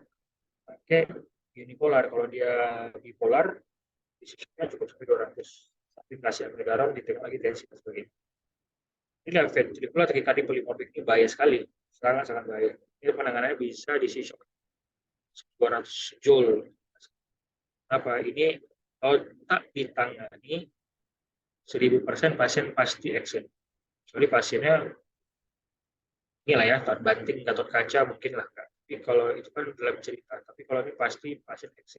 pakai unipolar, kalau dia bipolar, disipnya cukup sampai 200. Tapi kasih garam, ditengok lagi tensi dan sebagainya. Ini ventricular tachycardia polimorfik ini bahaya sekali, sangat-sangat bahaya. Ini penanganannya bisa di shock 200 joule. Apa ini kalau tak ditangani 1000% pasien pasti exit. Kecuali pasiennya inilah ya, banting Gatot Kaca mungkin lah. Tapi kalau itu kan dalam cerita. Tapi kalau ini pasti pasien exit.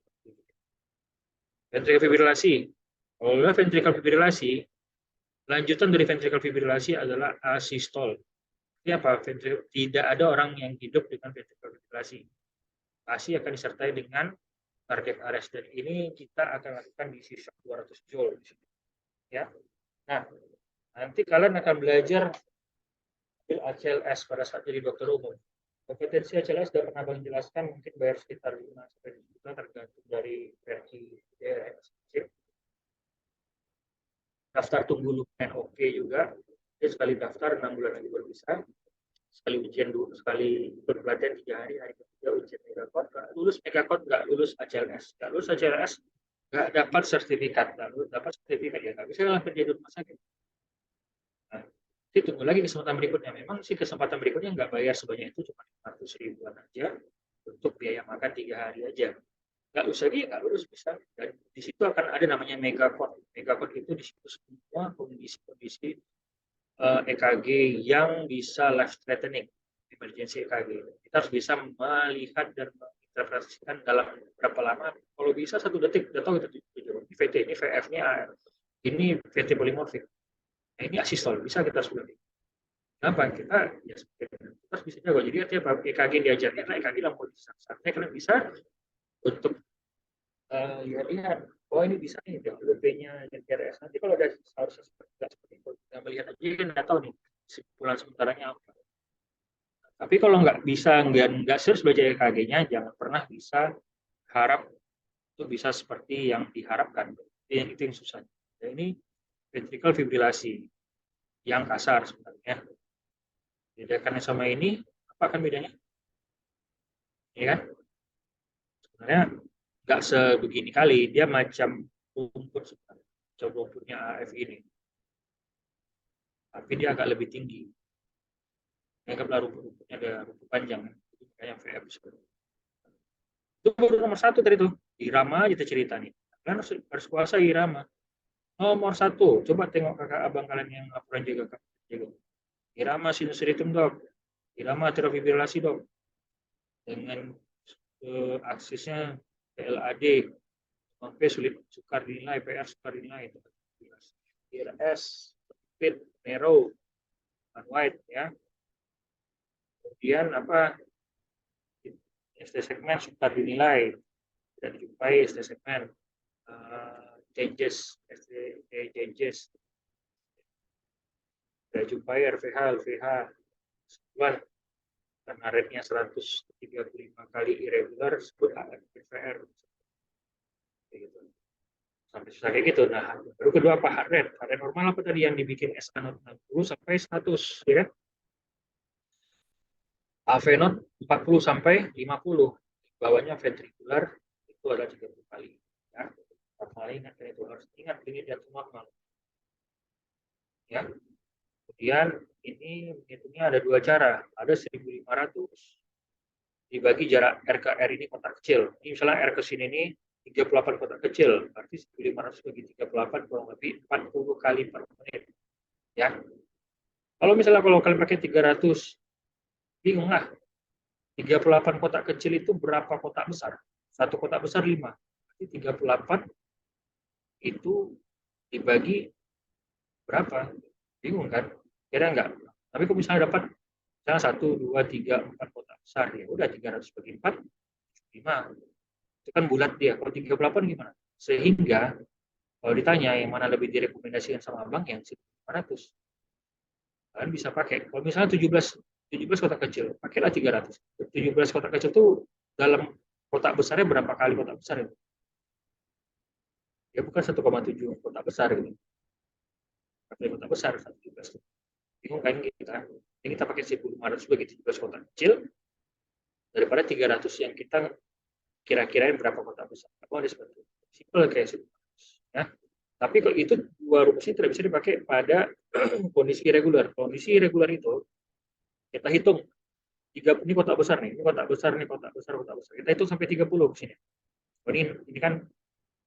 Ventricular fibrilasi. Kalau ventricular fibrilasi, lanjutan dari ventricular fibrilasi adalah asistol. Ini apa? Tidak ada orang yang hidup dengan ventricular fibrilasi. Pasti akan disertai dengan cardiac arrest, dan ini kita akan lakukan di shock 200 joule. Ya. Nah, nanti kalian akan belajar ACLS pada saat jadi dokter umum. Kompetensi ACLS sudah pernah Bang jelaskan, mungkin bayar sekitar 5-7 juta tergantung dari versi daerah. Daftar tunggu lumayan oke juga. Jadi sekali daftar 6 bulan lagi baru bisa. Sekali ujian dulu, sekali berpelatihan 3 hari, hari ketiga ujian megakod, nggak lulus megakod, nggak lulus ACLS. Nggak lulus ACLS, nggak dapat sertifikat. Nggak lulus dapat sertifikat, ya nggak bisa langsung jadi rumah sakit. Nah, jadi tunggu lagi kesempatan berikutnya. Memang sih kesempatan berikutnya nggak bayar sebanyak itu, cuma 500 ribuan aja untuk biaya makan 3 hari aja. Nggak usah lagi, nggak lulus bisa. Dan di situ akan ada namanya megakod. Megakod itu di situ semua kondisi-kondisi EKG yang bisa life threatening, emergency EKG. Kita harus bisa melihat dan menginterpretasikan dalam berapa lama. Kalau bisa 1 detik, udah tahu itu ini VT, ini VF-nya AR, ini VT polimorfik. Nah, ini asistol, bisa kita sebenarnya. Kenapa? Kita ya kita harus bisa jago. Jadi artinya EKG diajarkan, nah EKG dalam kondisi santai kalian bisa untuk lihat, oh ini bisa nih WP-nya dan KRS. Nanti kalau ada harusnya seperti itu, kita melihat aja kan nggak tahu nih kesimpulan sementaranya apa. Tapi kalau nggak bisa, nggak serius belajar EKG-nya, jangan pernah bisa harap itu bisa seperti yang diharapkan. Itu yang susah. Dan ini ventricular fibrilasi yang kasar sebenarnya. Bedakannya sama ini, apa kan bedanya? Ini kan sebenarnya nggak sebegini kali, dia macam rumput sebenarnya, macam rumputnya AF ini, tapi dia agak lebih tinggi. Anggaplah rumputnya ada rumput panjang, kayak VF seperti itu. Baru nomor 1 tadi tuh, irama kita cerita nih. Kalian harus kuasai irama. Nomor 1, coba tengok kakak abang kalian yang laporan jaga. Irama sinus ritum dok, irama atrial fibrilasi dok, dengan aksesnya PLAD, sampai sulit sukar dinilai, PR sukar dinilai, itu IRS, fit, narrow, wide ya. Kemudian apa? ST segmen sukar dinilai, tidak dijumpai ST segmen. Changes, ST changes, tidak jumpai RVH, LVH, sebulan karena rate-nya 135 kali irregular, sebut RVR. Gitu. Sampai susah kayak gitu. Nah, baru kedua apa? Heart rate. Heart rate normal apa tadi yang dibikin SA 60 sampai 100, ya kan? AV not 40 sampai 50. Bawahnya ventricular itu adalah 30 kali. Ya. Normal, ingat itu harus ingat ini dia normal. Ya. Kemudian ini menghitungnya ada 2 cara. Ada 1500 dibagi jarak R ke R ini kotak kecil. Ini misalnya R ke sini ini 38 kotak kecil, berarti 1500 bagi 38 kurang lebih 40 kali per menit. Ya. Kalau misalnya kalau kalian pakai 300, bingung lah. 38 kotak kecil itu berapa kotak besar? 1 kotak besar 5. Berarti 38 itu dibagi berapa? Bingung kan? Kira enggak? Tapi kalau misalnya dapat misalnya 1, 2, 3, 4 kotak besar, ya udah 300 bagi 4, 5. Itu kan bulat dia. Kalau 38 gimana? Sehingga kalau ditanya yang mana lebih direkomendasikan sama abang, yang 500. Kalian bisa pakai. Kalau misalnya 17 kotak kecil, pakailah 300. 17 kotak kecil itu dalam kotak besarnya berapa kali kotak besar itu? Ya bukan 1,7 kotak besar gitu. Wali kota besar 117. Bingung kan kita? Ini kita pakai 1.500 bagi 17 kota kecil daripada 300 yang kita kira-kirain berapa kota besar. Apa ada seperti itu? Simple kayak 1.500. Ya. Tapi kalau itu dua rumus ini tidak bisa dipakai pada kondisi irregular. Kondisi irregular itu kita hitung ini kota besar nih, ini kota besar, ini kota besar, kota besar. Kita hitung sampai 30 ke sini. Ini kan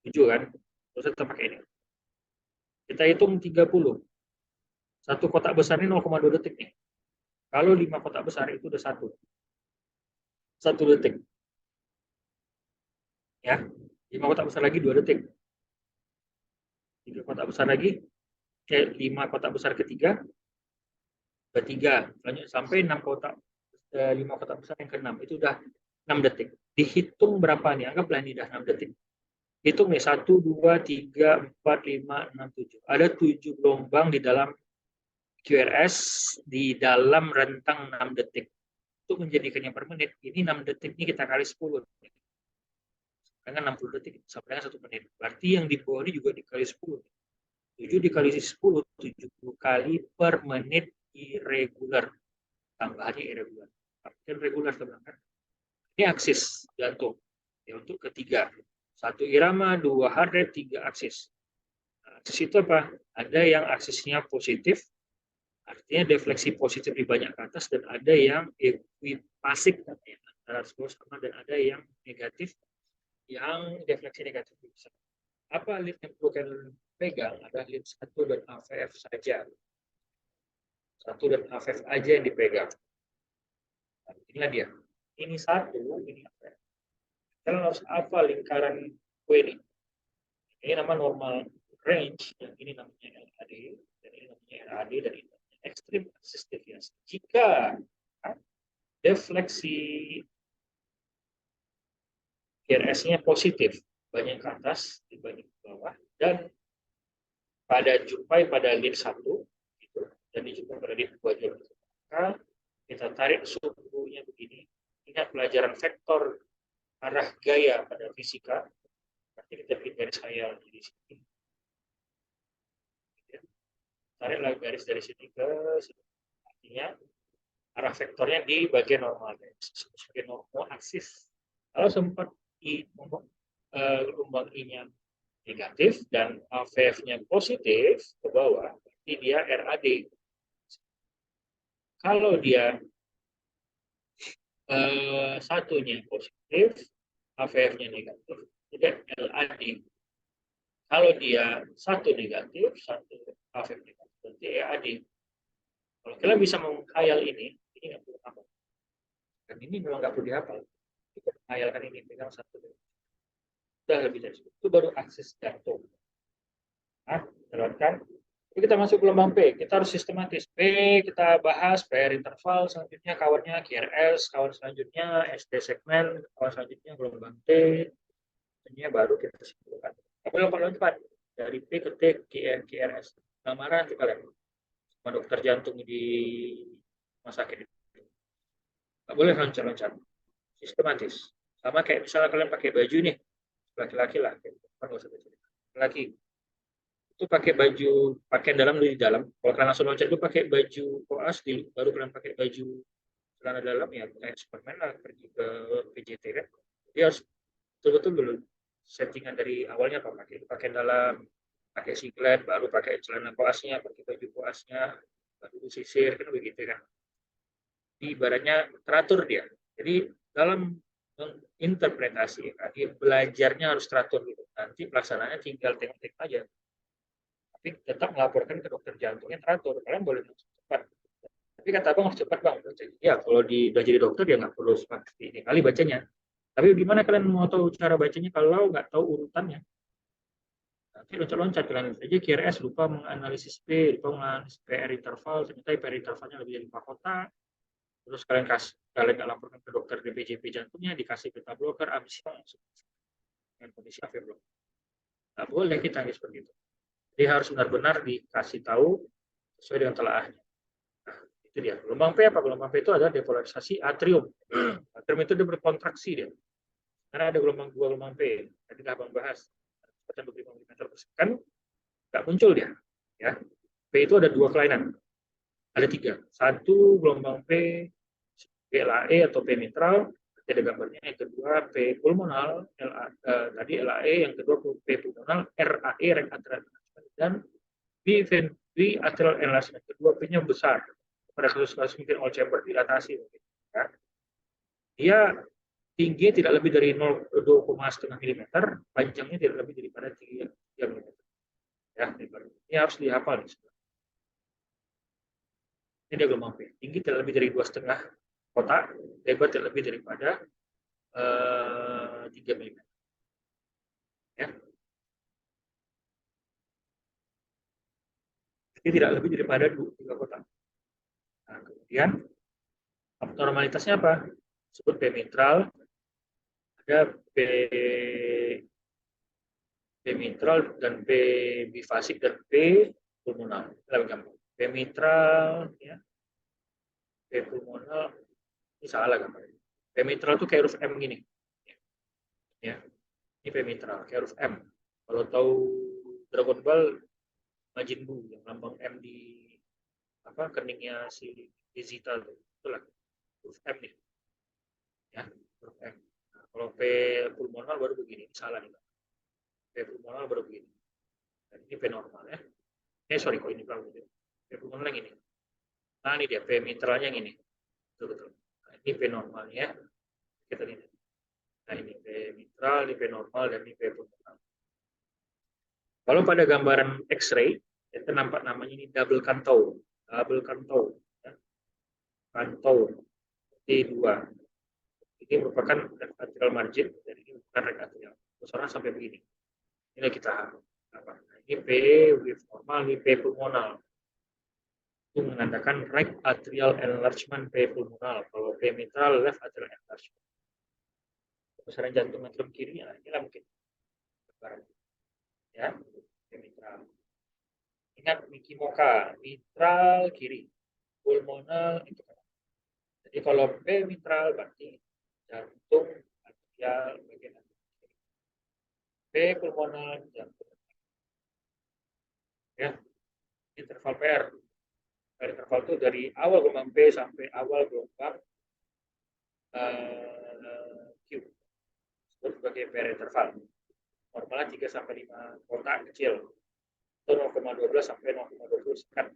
7 kan, terus kita pakai ini. Kita hitung 30. Satu kotak besar ini 0,2 detik nih. Kalau 5 kotak besar itu udah 1 detik. Ya, 5 kotak besar lagi 2 detik. 3 kotak besar lagi, 5 kotak besar ketiga, ketiga, lanjut sampai 6 kotak, 5 kotak besar yang ke-6, itu udah 6 detik. Dihitung berapa nih? Anggaplah ini udah 6 detik. Hitung nih, 1, 2, 3, 4, 5, 6, 7. Ada 7 gelombang di dalam QRS di dalam rentang 6 detik. Untuk menjadikannya per menit, ini 6 detik ini kita kali 10. Dengan 60 detik sampai dengan 1 menit. Berarti yang di bawah ini juga dikali 10. 7 dikali 10, 70 kali per menit irregular. Tambahannya irregular. Tapi regular teman-teman. Ini aksis jantung. Ya, untuk ketiga. 1 irama, 2 heart rate, 3 aksis. Nah, aksis itu apa? Ada yang aksisnya positif, artinya defleksi positif di banyak ke atas, dan ada yang equipasik antara sama, dan ada yang negatif, yang defleksi negatif. Apa lead yang perlu kalian pegang? Ada lead 1 dan AVF saja. 1 dan AVF aja yang dipegang. Nah, inilah dia. Ini 1, ini AVF. Kalian harus apa lingkaran W ini? Ini nama normal range, yang ini namanya LAD, dan ini namanya RAD, dan ini namanya extreme axis deviation. Jika defleksi QRS-nya positif, banyak ke atas dibanding ke bawah, dan pada jumpai pada lead 1, gitu, dan dijumpai pada lead 2 jam, maka kita tarik suhunya begini. Ingat pelajaran vektor arah gaya pada fisika, nanti kita bikin garis khayal di sini. Tariklah garis dari sini ke sini. Artinya arah vektornya di bagian normal, sebagai normal aksis. Kalau sempat gelombang I-nya negatif dan AVF-nya positif ke bawah, berarti dia RAD. Kalau dia satunya positif, AVF-nya negatif, tidak LAD. Kalau dia 1 negatif, 1 AVF negatif, berarti EAD. Kalau kalian bisa menghayal ini nggak perlu apa. Dan ini memang nggak perlu dihafal. Kita menghayalkan ini, pegang 1. Sudah lebih dari itu baru akses jantung. Nah, jalankan. Jadi kita masuk gelombang P, kita harus sistematis. P kita bahas PR interval, selanjutnya kawannya QRS, kawan selanjutnya SD segmen, kawan selanjutnya gelombang T, ini baru kita simpulkan. Apa yang paling cepat? Dari P ke T QRS. Lamaran kita lihat sama dokter jantung di rumah sakit. Nggak boleh loncat-loncat. Sistematis. Sama kayak misalnya kalian pakai baju nih, laki-laki lah, laki itu pakai baju pakaian dalam di dalam. Kalau kalian langsung loncat itu pakai baju koas, baru kalian pakai baju celana dalam ya kayak Superman lah, pergi ke PJT kan. Dia harus betul-betul dulu settingan dari awalnya apa, pakai pakaian dalam, pakai singlet, baru pakai celana koasnya, pakai baju koasnya, baru sisir kan begitu kan. Di ibaratnya teratur dia. Jadi dalam menginterpretasi dia belajarnya harus teratur gitu. Nanti pelaksanaannya tinggal tengok-tengok aja. Tapi tetap melaporkan ke dokter jantungnya teratur. Kalian boleh cepat. Tapi kata abang harus cepat bang. Ya kalau udah jadi dokter ya nggak perlu seperti ini kali bacanya. Tapi gimana kalian mau tahu cara bacanya kalau nggak tahu urutannya? Nanti loncat-loncat kalian saja QRS lupa menganalisis P, lupa menganalisis PR interval, ternyata PR intervalnya lebih dari 4 kotak. Terus kalian nggak laporkan ke dokter DPJP jantungnya, dikasih beta blocker, abis itu dengan kondisi AV block. Nggak boleh kita seperti itu. Jadi harus benar-benar dikasih tahu sesuai dengan telaahnya. Nah, itu dia. Gelombang P apa? Gelombang P itu adalah depolarisasi atrium. Atrium itu dia berkontraksi dia. Karena ada gelombang 2 gelombang P. Tadi kita bahas. Kecepatan 25 mm per second, nggak muncul dia. Ya. P itu ada dua kelainan, ada tiga. Satu gelombang P LAE atau P mitral, ada gambarnya. Yang kedua P pulmonal, tadi LAE. Yang kedua P pulmonal, RAE right atrial enlargement, dan V atrial enlargement. Kedua P-nya besar. Pada kasus-kasus mungkin all chamber dilatasi, ya. Dia tinggi tidak lebih dari 2,5 mm, panjangnya tidak lebih daripada 3 mm. Ya, ini harus dihafal. Ini dia gelombang P. Tinggi tidak lebih dari 2,5 kotak, lebar tidak lebih daripada 3 mm. Ya. Ini tidak lebih daripada 3 kotak. Nah, kemudian abnormalitasnya apa? Disebut P mitral, ada P mitral dan P bifasik dan P pulmonal. Lebih gampang. P mitral, ya. P pulmonal, ini salah gambarnya. P mitral itu kayak huruf M gini. Ya. Ini P mitral, kayak huruf M. Kalau tahu Dragon Ball, Majin Buu yang lambang M di keningnya si Vegeta itu, itulah huruf M nih. Ya, huruf M. Nah, kalau P pulmonal baru begini, ini salah nih. P pulmonal baru begini. Dan ini P normal ya. Sorry kok ini belum. P pulmonal yang ini. Nah ini dia P mitralnya yang ini. Betul-betul. Nah, ini P normalnya ya. Kita lihat. Nah ini P mitral, ini P normal, dan ini P pulmonal. Kalau pada gambaran X-ray, itu nampak namanya ini double contour. Double contour. Ya. Contour. T2. Ini merupakan atrial margin, dan ini bukan right atrial. Bocoran sampai begini. Ini kita apa? Ini P wave normal, ini P pulmonal. Itu menandakan right atrial enlargement P pulmonal. Kalau P mitral, left atrial enlargement. Besaran jantung atrium kiri, nah inilah mungkin. Ya, P mitral. Ingat Miki Moka, mitral kiri, pulmonal itu kanan. Jadi kalau P mitral berarti jantung atrial bagian atas. P pulmonal jantung. Ya, interval PR. Interval itu dari awal gelombang P sampai awal gelombang Q. Disebut sebagai PR interval. Normalnya 3 sampai 5 kotak kecil. Itu 0,12 sampai 0,20 sekat.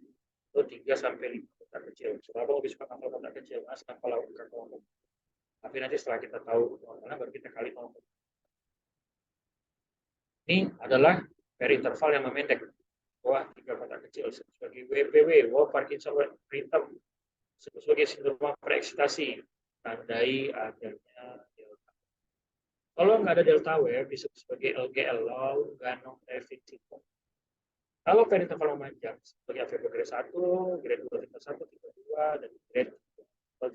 Itu 3 sampai 5 kotak kecil. Soalnya lebih suka hafal kotak kecil, mas hafal angka kelompok. Tapi nanti setelah kita tahu normalnya baru kita kali 0. Ini adalah PR interval yang memendek. Bawah 3 kotak kecil sebagai WPW, Wow Parkinson Rhythm, sebagai sindrom preeksitasi, tandai adanya delta. Kalau nggak ada delta wave, disebut sebagai LGL, low ganon syndrome. Kalau PR interval memanjang, sebagai AVP grade 1, grade 2, tipe 1, tipe 2, dan grade 2,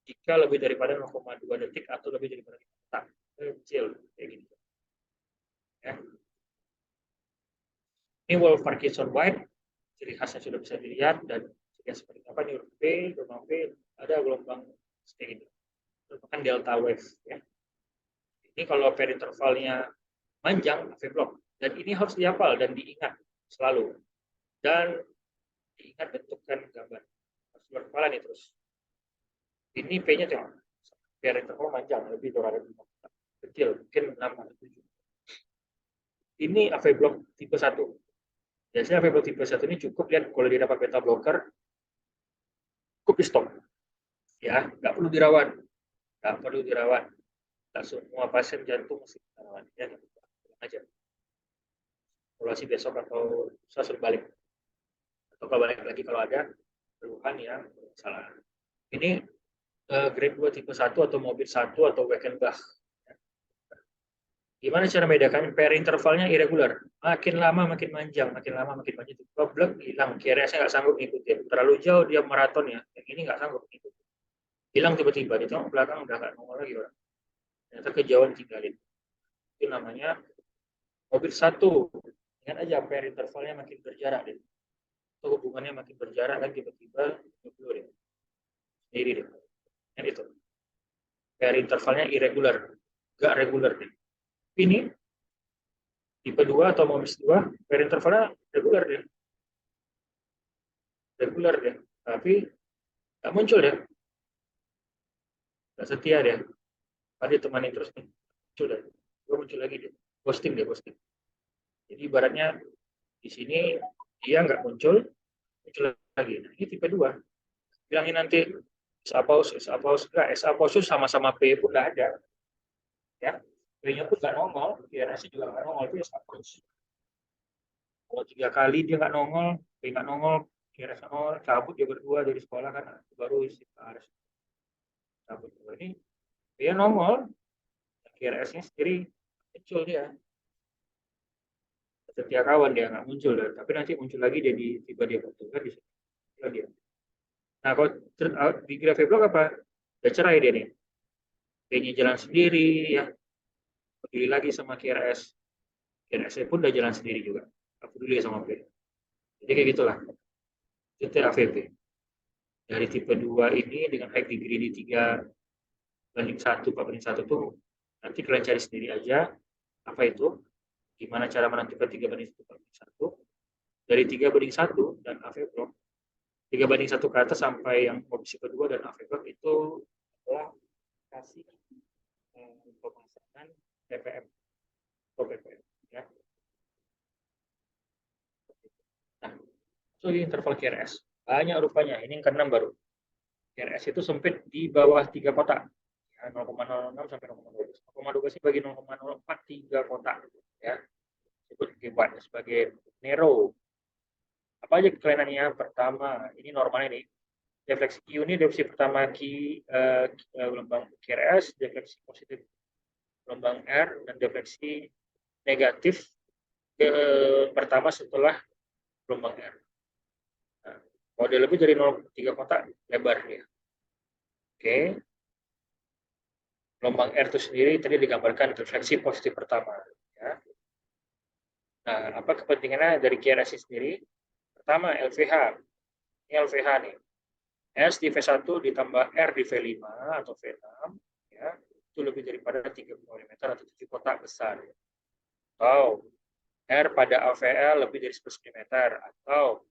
jika lebih daripada 0,2 detik atau lebih daripada 5 detik kecil, kayak gini. Ya. Ini Wolff Parkinson White, ciri khasnya sudah bisa dilihat, dan ciri khas seperti apa nih, gelombang P, ada gelombang seperti ini, merupakan delta wave. Ya. Ini kalau PR intervalnya panjang, AV block, dan ini harus dihafal dan diingat selalu, dan diingat bentukkan gambar. Harus berkepala nih terus. Ini P-nya tengok, PR interval panjang, lebih dari kecil, mungkin 6 atau 7. Ini AV block tipe 1. Biasanya AV block tipe 1 ini cukup lihat kalau dia dapat beta blocker, cukup di stop. Ya, nggak perlu dirawat. Nggak perlu dirawat. Nggak semua pasien jantung mesti dirawat. Ya, aja. Evaluasi besok atau bisa suruh balik. Atau kalau balik lagi kalau ada keluhan yang salah. Ini grade 2 tipe 1 atau mobil 1 atau Weckenbach. Gimana cara membedakan? PR intervalnya irregular. Makin lama makin panjang, makin lama makin panjang. Blek hilang. KRS-nya nggak sanggup ngikutin. Terlalu jauh dia maraton ya. Yang ini nggak sanggup ngikutin. Hilang tiba-tiba. Di tengok belakang udah nggak nongol lagi orang. Ternyata kejauhan tinggalin. Itu namanya mobil 1. Ingat aja PR intervalnya makin berjarak deh. Atau hubungannya makin berjarak dan tiba-tiba nyebur deh. Sendiri deh. Yang itu. PR intervalnya irregular. Nggak regular deh. Ini tipe 2 atau mobil 2, PR intervalnya reguler dia, tapi nggak muncul dia, nggak setia dia. Ada temani terus nih, muncul dia, muncul lagi dia, posting. Jadi ibaratnya di sini dia nggak muncul, muncul lagi. Nah, ini tipe 2. Bilangin nanti S-A-Pause sama-sama P pun nggak ada. Ya, P-nya pun nggak nongol, QRS-nya juga nggak nongol, itu S-A-Pause. Kalau 3 kali dia nggak nongol, P nggak nongol, QRS nongol, cabut dia berdua dari sekolah kan, baru harus cabut. Ini dia nongol, QRS-nya sendiri muncul dia. Setia kawan dia nggak muncul, tapi nanti muncul lagi dia tiba dia butuhkan di dia. Nah, kalau di Graphblog apa? Udah cerai dia nih. P-nya jalan sendiri ya. Peduli lagi sama KRS. KRS pun udah jalan sendiri juga. Nggak peduli sama P. Jadi kayak gitulah. Itu TAVP. Dari tipe 2 ini dengan high degree di 3:1, 4:1 tuh nanti kalian cari sendiri aja apa itu, gimana cara menentukan 3:1, 4:1. Dari 3:1 dan AVBlock 3:1 ke atas sampai yang opsi kedua dan AVBlock itu adalah kasih pemasangan PPM atau PPM ya. Nah, so di interval QRS banyak rupanya. Ini yang ke-6 baru. QRS itu sempit di bawah 3 kotak. Ya, 0,06 sampai 0,12. 0,12 sih bagi 0,04 3 kotak ya. Disebut sebagai narrow. Apa aja kelainan-nya? Pertama, ini normal ini. Defleksi Q ini defleksi pertama gelombang QRS, defleksi positif gelombang R, dan defleksi negatif pertama setelah gelombang R. Nah, kalau dia lebih dari 0,3 kotak, lebar dia. Oke. Gelombang R itu sendiri tadi digambarkan defleksi positif pertama. Ya. Nah, apa kepentingannya dari QRS sendiri? Pertama, LVH. Ini LVH nih. S di V1 ditambah R di V5 atau V6. Ya, itu lebih daripada 30 mm atau 7 kotak besar. Atau R pada AVL lebih dari 11 mm. Atau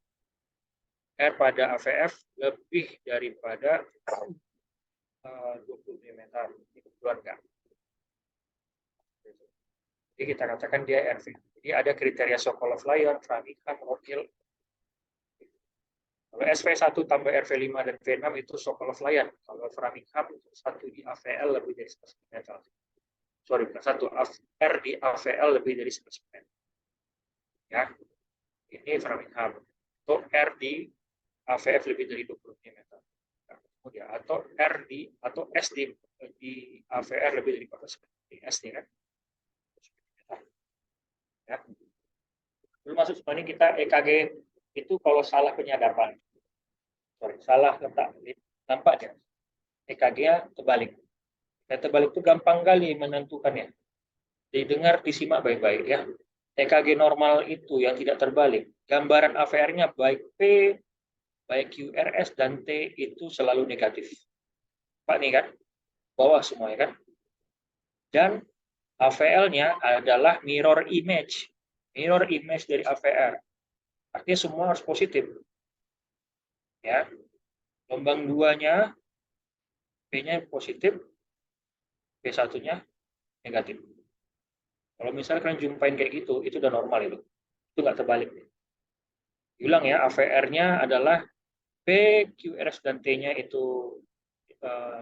R pada AVF lebih daripada 20 mm. Ini kebetulan enggak. Jadi kita katakan dia RV. Jadi ada kriteria Sokolov-Lyon, Framingham, Rockhill. Kalau SV1 tambah RV5 dan V6 itu Sokolov-Lyon. Kalau Framingham itu 1 di AVL lebih dari 11 mm. Sorry, bukan 1. R di AVL lebih dari 11 mm. Ya, ini Framingham. Atau R di AVF lebih dari 20 mm. Ya, atau R di atau S di AVR lebih dari 14 mm. S nih kan. Ya. Belum masuk semuanya kita EKG itu kalau salah penyadapan. Salah letak nampaknya EKG-nya terbalik. Dan terbalik itu gampang kali menentukannya. Didengar, disimak baik-baik ya. EKG normal itu yang tidak terbalik, gambaran AVR-nya baik P, baik QRS dan T itu selalu negatif. Pak nih kan, bawah semuanya kan. Dan AVL-nya adalah mirror image dari AVR. Artinya semua harus positif. Ya. Gelombang 2-nya P-nya positif, P1-nya negatif. Kalau misalkan jumpain kayak gitu, itu udah normal itu. Itu nggak terbalik. Bilang ya, AVR-nya adalah P, QRS dan T-nya itu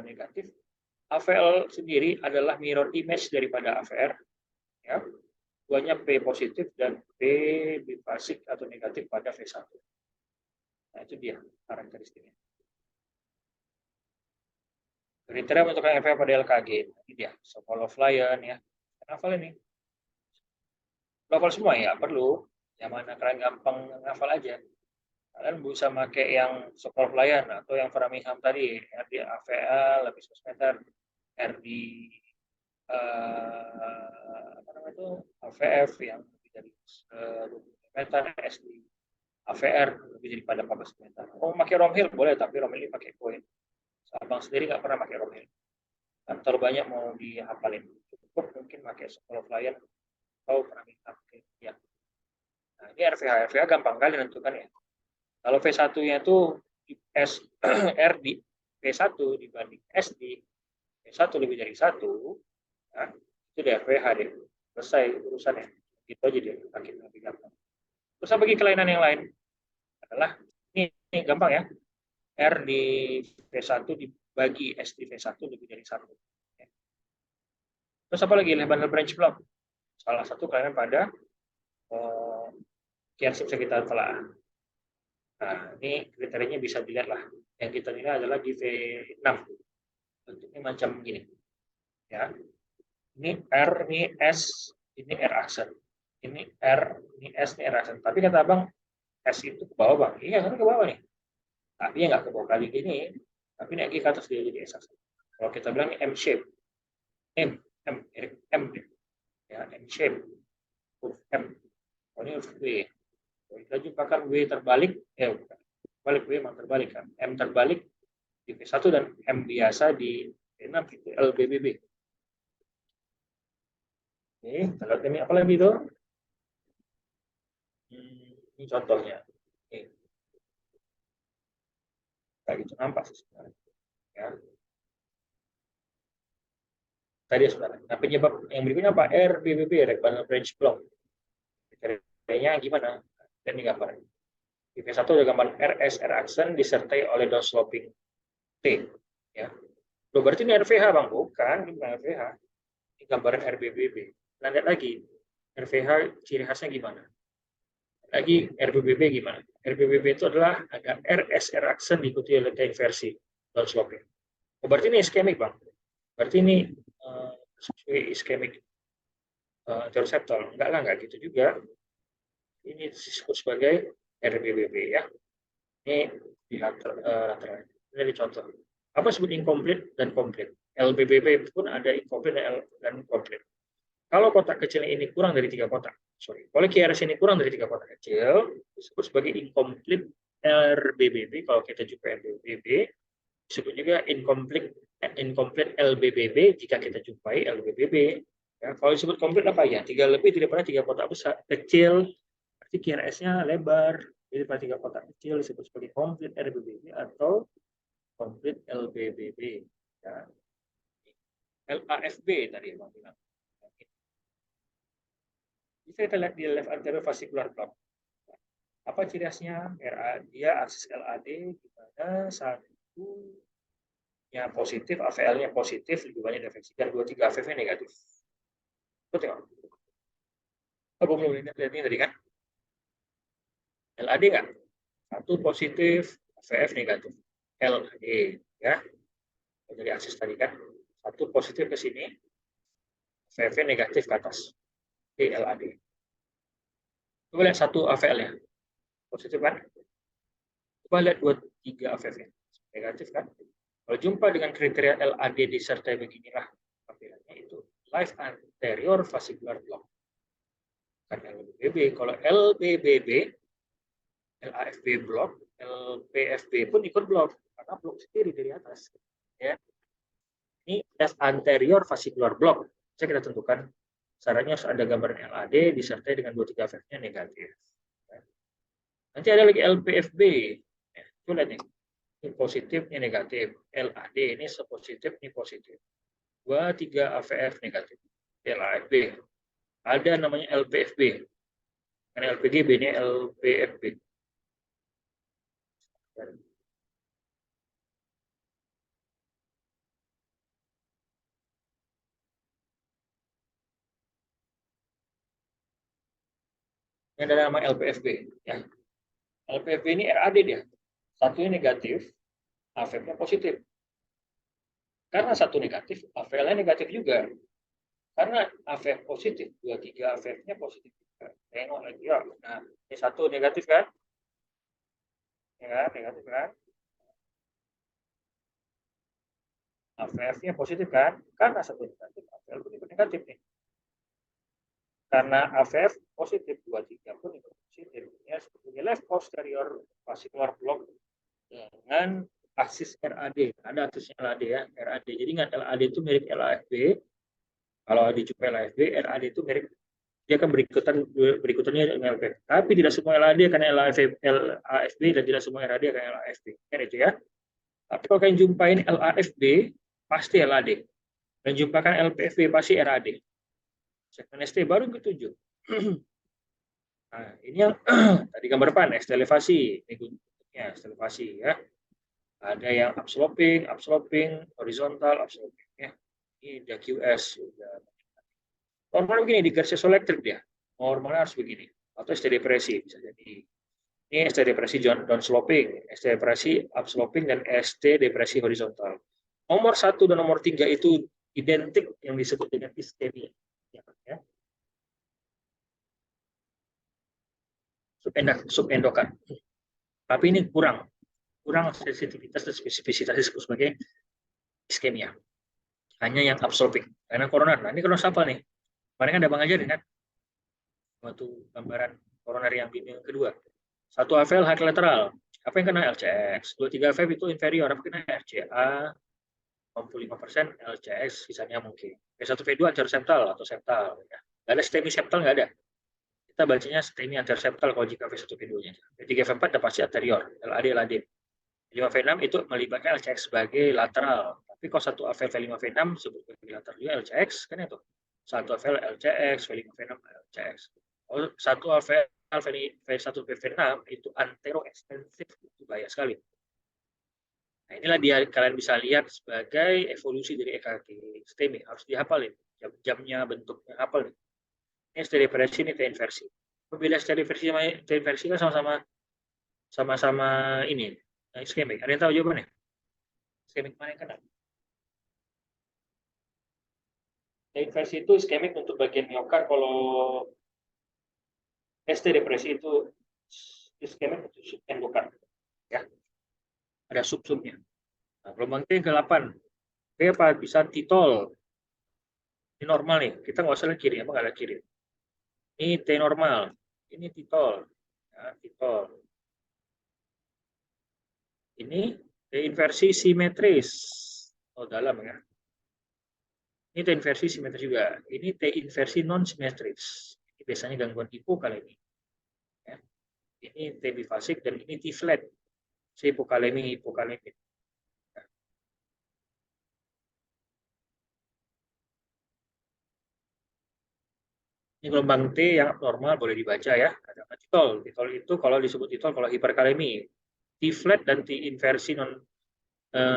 negatif. AVL sendiri adalah mirror image daripada AVR. Ya. Duanya P positif dan P bifasik atau negatif pada V1. Nah, itu dia karakteristiknya. Kriteria menentukan FH pada LKG. Ini dia, Sokolov-Lyon ya. Hafal ini. Hafal semua ya, perlu. Yang mana kalian gampang hafal aja. Kalian bisa pakai yang Sokolov-Lyon atau yang Framingham tadi, R di AVL lebih 100 meter, R di apa namanya itu AVF yang lebih dari 20 meter, S di AVR lebih daripada 14 meter. Oh, pakai Romhill boleh, tapi Romhill ini pakai koin. Abang sendiri nggak pernah pakai Romhill. Kan terlalu banyak mau dihafalin. Cukup mungkin pakai Sokolov-Lyon atau Framingham. Ya. Nah, ini RVH gampang kali menentukan ya. Kalau V1-nya itu S R di V1 dibanding S di V1 lebih dari 1, nah, itu di RVH deh. Selesai urusannya. Itu aja dia, makin lebih gampang. Terus bagi kelainan yang lain adalah ini gampang ya. R di V1 dibagi S di V1 lebih dari 1. Terus apa lagi? Lebanon branch block. Salah satu kelainan pada kiasip yang kita telah. Nah, ini kriterianya bisa dilihat lah. Yang kita nilai adalah di V6. Bentuknya macam gini. Ya. Ini R, ini S, ini R aksen. Ini R, ini S, ini R aksen. Tapi kata abang, S itu ke bawah bang. Iya, kan ke bawah nih. Tapi ya nggak ke bawah kali gini. Tapi naik ke atas dia jadi S aksen. Kalau kita bilang ini M shape. M, ya, M shape. M. Oh, ini huruf W. Kalau kita jumpakan W terbalik, ya bukan. Balik W memang terbalik kan. M terbalik di V1 dan M biasa di V6 itu LBBB. Oke, kita lihat ini apa lagi itu? Ini contohnya. Oke. Kayak gitu nampak sih sebenarnya. Ya. Tadi sebenarnya. Nah, penyebab yang berikutnya apa? RBBB, Rectangular Branch Block. Kriterianya gimana? Dan ini gambar. Di V1 ada gambar RS, R aksen disertai oleh downsloping T. Ya. Loh, berarti ini RVH bang? Bukan, ini bukan RVH. Ini gambaran RBBB. Nah, lihat lagi. RVH ciri khasnya gimana? Lagi RBBB gimana? RBBB itu adalah ada RSR aksen diikuti oleh T inversi downsloping. Oh, berarti ini iskemik bang. Berarti ini iskemik terseptol. Enggak lah, enggak gitu juga. Ini disebut sebagai RBBB ya. Ini di lateral. Ini contoh. Apa sebut incomplete dan complete? LBBB pun ada incomplete dan complete. Kalau kotak kecil ini kurang dari 3 kotak, kalau QRS ini kurang dari 3 kotak kecil, disebut sebagai incomplete RBBB. Kalau kita jumpa RBBB, disebut juga incomplete LBBB jika kita jumpai LBBB. Ya, kalau disebut komplit apa ya? 3 lebih daripada 3 kotak besar kecil, berarti QRS-nya lebar daripada 3 kotak kecil, disebut sebagai komplit RBBB atau komplit LBBB. Ya. LAFB tadi yang bilang. Bisa kita lihat di left anterior fascicular block. Apa ciri khasnya? Dia aksis LAD di mana satu nya positif, AVL-nya positif, lebih banyak defeksi, dan 2-3 AVV negatif. Betul tengok. Apa belum lihat ini tadi kan? LAD nggak? Satu positif, AVF negatif. LAD ya. Jadi aksis tadi kan. Satu positif ke sini, AVV negatif ke atas. Di LAD. Coba lihat satu AVL ya. Positif kan? Coba lihat 2-3 AVV. Negatif kan? Kalau jumpa dengan kriteria LAD disertai beginilah tampilannya itu live anterior fascicular block. Kan LBBB. Kalau LBBB, LAFB block, LPFB pun ikut blok karena blok sendiri dari atas. Ya. Ini left anterior fascicular block. Bisa kita tentukan syaratnya harus ada gambaran LAD disertai dengan 2-3 F-nya negatif. Nanti ada lagi LPFB. Ya, lihat nih. Ini positif, ini negatif. LAD ini sepositif, ini positif. 2-3 AVF negatif. LAFB. Ada namanya LPFB. Karena LPGB ini LPFB. Ini ada nama LPFB. Ya. LPFB ini RAD dia. Satunya negatif, AVF-nya positif. Karena satu negatif, AVL-nya negatif juga. Karena AVF positif, 2-3 AVF-nya positif juga. Tengok lagi ya. Nah, ini satu negatif kan? Ya, negatif kan? AVF-nya positif kan? Karena satu negatif, AVL pun ikut negatif nih. Karena AVF positif, 2-3 pun ikut positif. Ya, seperti left posterior fascicular block dengan aksis RAD. Ada aksisnya LAD ya, RAD. Jadi ingat LAD itu mirip LAFB. Kalau dijumpai LAFB, RAD itu mirip dia akan berikutannya dengan LPF. Tapi tidak semua LAD akan LAFB dan tidak semua RAD akan LAFB. Kan itu ya. Tapi kalau kalian jumpain LAFB, pasti LAD. Dan jumpakan LPFB, pasti RAD. Segmen ST baru ketujuh. Nah, ini yang tadi gambar depan, ST elevasi. Ini bentuknya ST elevasi ya. Ada yang upsloping, horizontal, upsloping ya. Ini udah QS, udah normal begini di garis isoelektrik dia. Normalnya harus begini. Atau ST depresi bisa jadi. Ini ST depresi downsloping, ST depresi upsloping, dan ST depresi horizontal. Nomor 1 dan nomor 3 itu identik yang disebut dengan iskemia. Ya. Subendokan. Tapi ini kurang sensitivitas dan spesifisitas disebut sebagai iskemia. Hanya yang absorbing. Karena koroner. Nah, ini kalau apa nih? Kemarin kan ada Bang ajarin kan? Waktu gambaran koroner yang kedua. Satu AVL high lateral. Apa yang kena LCX? 23 AVL itu inferior. Apa kena RCA? 65% LCX, sisanya mungkin. V1, V2 anterior septal atau septal. Ya. Nggak ada STEMI septal, nggak ada. Kita bacanya STEMI anterior septal kalau jika V1, V2-nya. V3, V4 udah pasti anterior. LAD, LAD. 5 V6 itu melibatkan LCX sebagai lateral. Tapi kalau satu AVL V5 V6 sebut sebagai lateral juga LCX kan itu. Satu AVL LCX, V5 V6 LCX. Kalau satu AVL V1 V6 itu antero ekstensif, itu bahaya sekali. Nah, inilah dia kalian bisa lihat sebagai evolusi dari EKG STEMI. Harus dihafalin jam-jamnya, bentuknya, hafal. Ini stereo inversi, ini T inversi. Berbeda stereo inversi sama T inversi kan sama-sama ini iskemik. Ada yang tahu jawabannya? Iskemik mana yang kena? T inversi itu iskemik untuk bagian miokard. Kalau ST depresi itu iskemik untuk subendokard. Ya, ada sub-subnya. Nah, gelombang T yang ke-8. T apa? Bisa titol. Ini normal nih. Kita nggak usah lihat kiri, emang nggak ada kiri. Ini T normal. Ini titol. Ya, titol. Ini T inversi simetris. Oh, dalam ya. Ini T inversi simetris juga. Ini T inversi non simetris. Ini biasanya gangguan hipokalemi. Ya. Ini T bifasik dan ini T flat. Hipokalemi. Ini gelombang T yang abnormal boleh dibaca ya. Ada titol. Titol itu kalau disebut titol kalau hiperkalemi. T flat dan T inversi non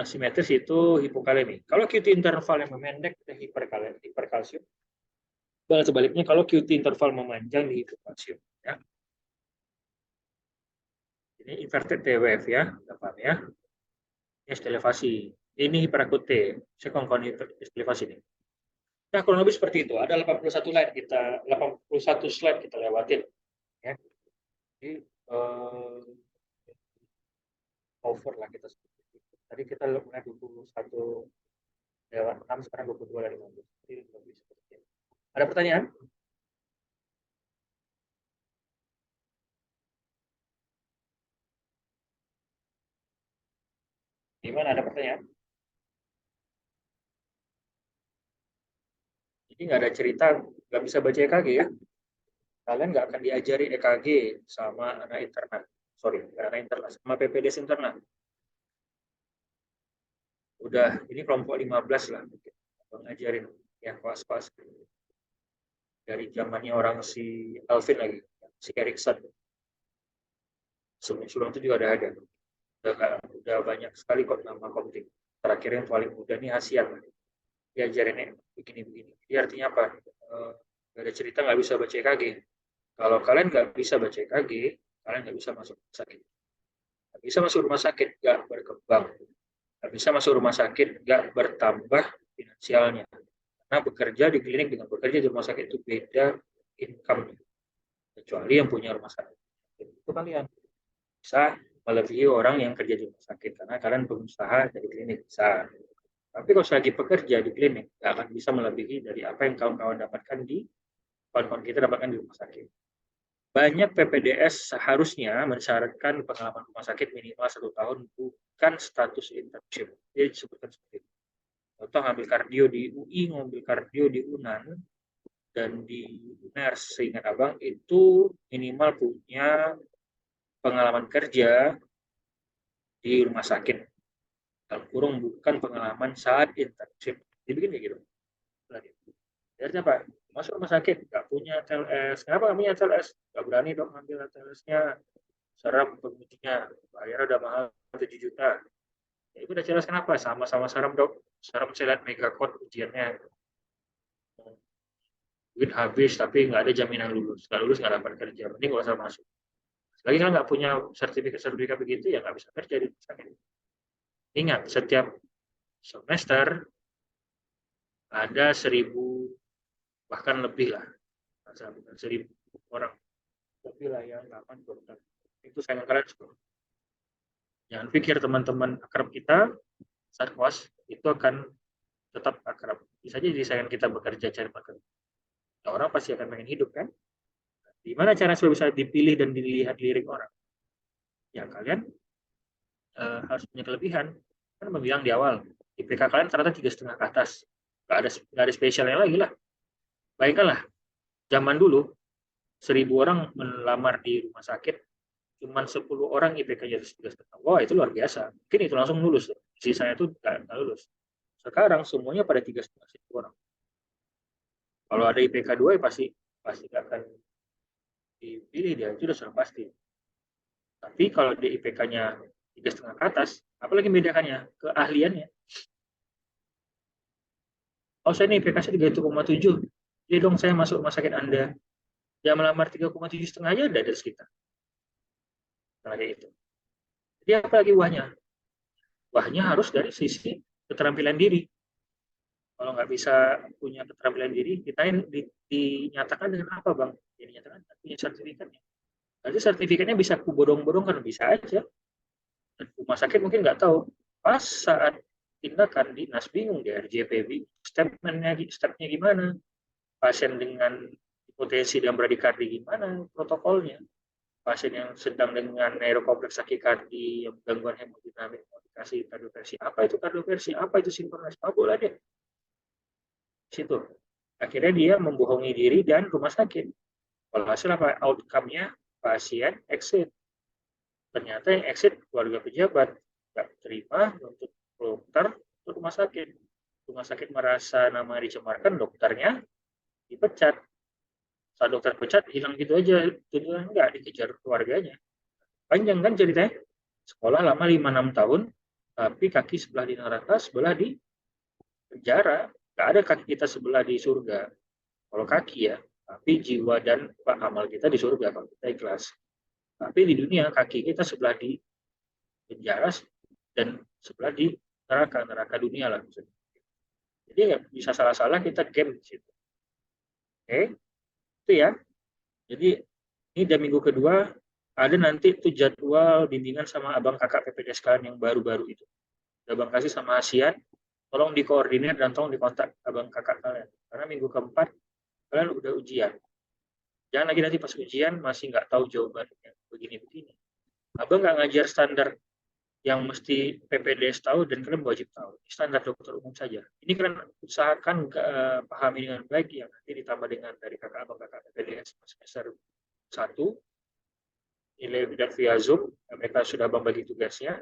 simetris itu hipokalemi. Kalau QT interval yang memendek itu hiperkalsium. Sebaliknya kalau QT interval memanjang di hipokalsium. Ya. Ini inverted T wave ya, paham ya. Ini elevasi. Ini hiperakut T. Saya kongkon elevasi ini. Nah, kurang lebih seperti itu. Ada 81 slide kita lewatin. Ya. Jadi over lah kita. Tadi kita mulai 21 lewat 6, sekarang 22 dari 15. Jadi lebih seperti itu. Ada pertanyaan? Gimana, ada pertanyaan? Jadi nggak ada cerita, nggak bisa baca EKG ya. Kalian nggak akan diajari EKG sama anak internal. Sorry, anak internal, sama PPDS internal. Udah, ini kelompok 15 lah. Ngajarin ya pas-pas. Dari zamannya orang si Alvin lagi, si Erikson. Sebelum itu juga ada. Udah banyak sekali kok nama komting. Terakhir yang paling muda nih Hasian. Diajarinnya begini-begini. Jadi artinya apa? Gak ada cerita nggak bisa baca EKG. Kalau kalian nggak bisa baca EKG, kalian nggak bisa masuk rumah sakit. Nggak bisa masuk rumah sakit, nggak berkembang. Nggak bisa masuk rumah sakit, nggak bertambah finansialnya. Karena bekerja di klinik dengan bekerja di rumah sakit itu beda income. Kecuali yang punya rumah sakit. Itu kalian bisa melebihi orang yang kerja di rumah sakit. Karena kalian berusaha dari klinik bisa. Tapi kalau lagi bekerja di klinik, nggak akan bisa melebihi dari apa yang kawan-kawan dapatkan di kawan-kawan kita dapatkan di rumah sakit. Banyak PPDS seharusnya mensyaratkan pengalaman rumah sakit minimal 1 tahun, bukan status internship. Jadi disebutkan seperti itu. Contoh ngambil kardio di UI, ngambil kardio di UNAN, dan di UNER seingat abang itu minimal punya pengalaman kerja di rumah sakit. Dalam kurung bukan pengalaman saat internship. Dibikin kayak gitu. Akhirnya Pak, masuk rumah sakit, nggak punya TLS. Kenapa nggak punya TLS? Nggak berani dong ngambil TLS-nya. Serem pengujinya, bayar udah mahal 7 juta. Ya, itu udah jelas kenapa, sama-sama serem dok. Serem saya lihat mega code ujiannya. Duit habis, tapi nggak ada jaminan lulus. Nggak lulus nggak dapat kerja, mending nggak usah masuk. Lagi kan nggak punya sertifikat-sertifikat begitu, ya nggak bisa kerja di rumah sakit. Ingat, setiap semester ada 1.000, bahkan lebih lah. 1.000 orang lebih lah yang akan dokter. Itu saya kalian semua. Jangan pikir teman-teman akrab kita saat koas itu akan tetap akrab. Bisa jadi saat kita bekerja cari makan. Ya, orang pasti akan pengen hidup kan? Gimana cara supaya bisa dipilih dan dilihat lirik orang? Ya kalian harus punya kelebihan. Kan bilang di awal, IPK kalian ternyata 3,5 ke atas. Nggak ada spesialnya lagi lah. Bayangkanlah, zaman dulu 1.000 orang melamar di rumah sakit, cuma 10 orang IPK-nya 3,5. Wah, itu luar biasa. Mungkin itu langsung lulus. Sisanya itu nggak lulus. Sekarang semuanya pada 3,5 orang. Kalau ada IPK 2 ya pasti nggak akan dipilih, dia itu sudah pasti. Tapi kalau di IPK-nya 3,5 ke atas, apalagi membedakannya? Keahliannya. Oh, saya ini IPK saya 3,7. Jadi dong saya masuk rumah sakit Anda. Yang melamar 3,7,5 aja ada dari sekitar. Kayak itu. Jadi apa lagi wahnya? Wahnya harus dari sisi keterampilan diri. Kalau nggak bisa punya keterampilan diri, kita dinyatakan dengan apa, Bang? Ya, dinyatakan punya sertifikatnya. Nanti sertifikatnya bisa kubodong-bodongkan, bisa aja. Dan rumah sakit mungkin nggak tahu. Pas saat tindakan dinas bingung di RJP, stepnya gimana? Pasien dengan hipotensi dan bradikardi gimana protokolnya? Pasien yang sedang dengan neurokompleks takikardi, yang gangguan hemodinamik, modifikasi kardioversi. Apa itu kardioversi? Apa itu sinkronis? Apa boleh deh. Situ. Akhirnya dia membohongi diri dan rumah sakit. Kalau hasil apa? Outcome-nya pasien exit. Ternyata yang exit keluarga pejabat. Nggak terima untuk dokter untuk rumah sakit. Rumah sakit merasa nama dicemarkan, dokternya dipecat. Saat dokter pecat, hilang gitu aja. Tujuan enggak, dikejar keluarganya. Panjang kan ceritanya. Sekolah lama 5-6 tahun, tapi kaki sebelah di neraka, sebelah di penjara. Nggak ada kaki kita sebelah di surga. Kalau kaki ya, tapi jiwa dan amal kita di surga kalau kita ikhlas. Tapi di dunia kaki kita sebelah di penjara dan sebelah di neraka dunia lah maksudnya. Jadi nggak bisa salah-salah kita game di situ. Oke, itu ya. Jadi ini udah minggu kedua, ada nanti tuh jadwal bimbingan sama abang kakak PPDS kalian yang baru-baru itu. Udah abang kasih sama ASEAN, tolong dikoordinir dan tolong dikontak abang kakak kalian. Karena minggu keempat kalian udah ujian. Jangan lagi nanti pas ujian masih nggak tahu jawabannya begini-begini. Abang nggak ngajar standar yang mesti PPDS tahu dan kalian wajib tahu. Ini standar dokter umum saja. Ini kalian usahakan pahami dengan baik yang nanti ditambah dengan dari kakak abang kakak PPDS semester 1 nilai tidak via Zoom, mereka sudah bang bagi tugasnya.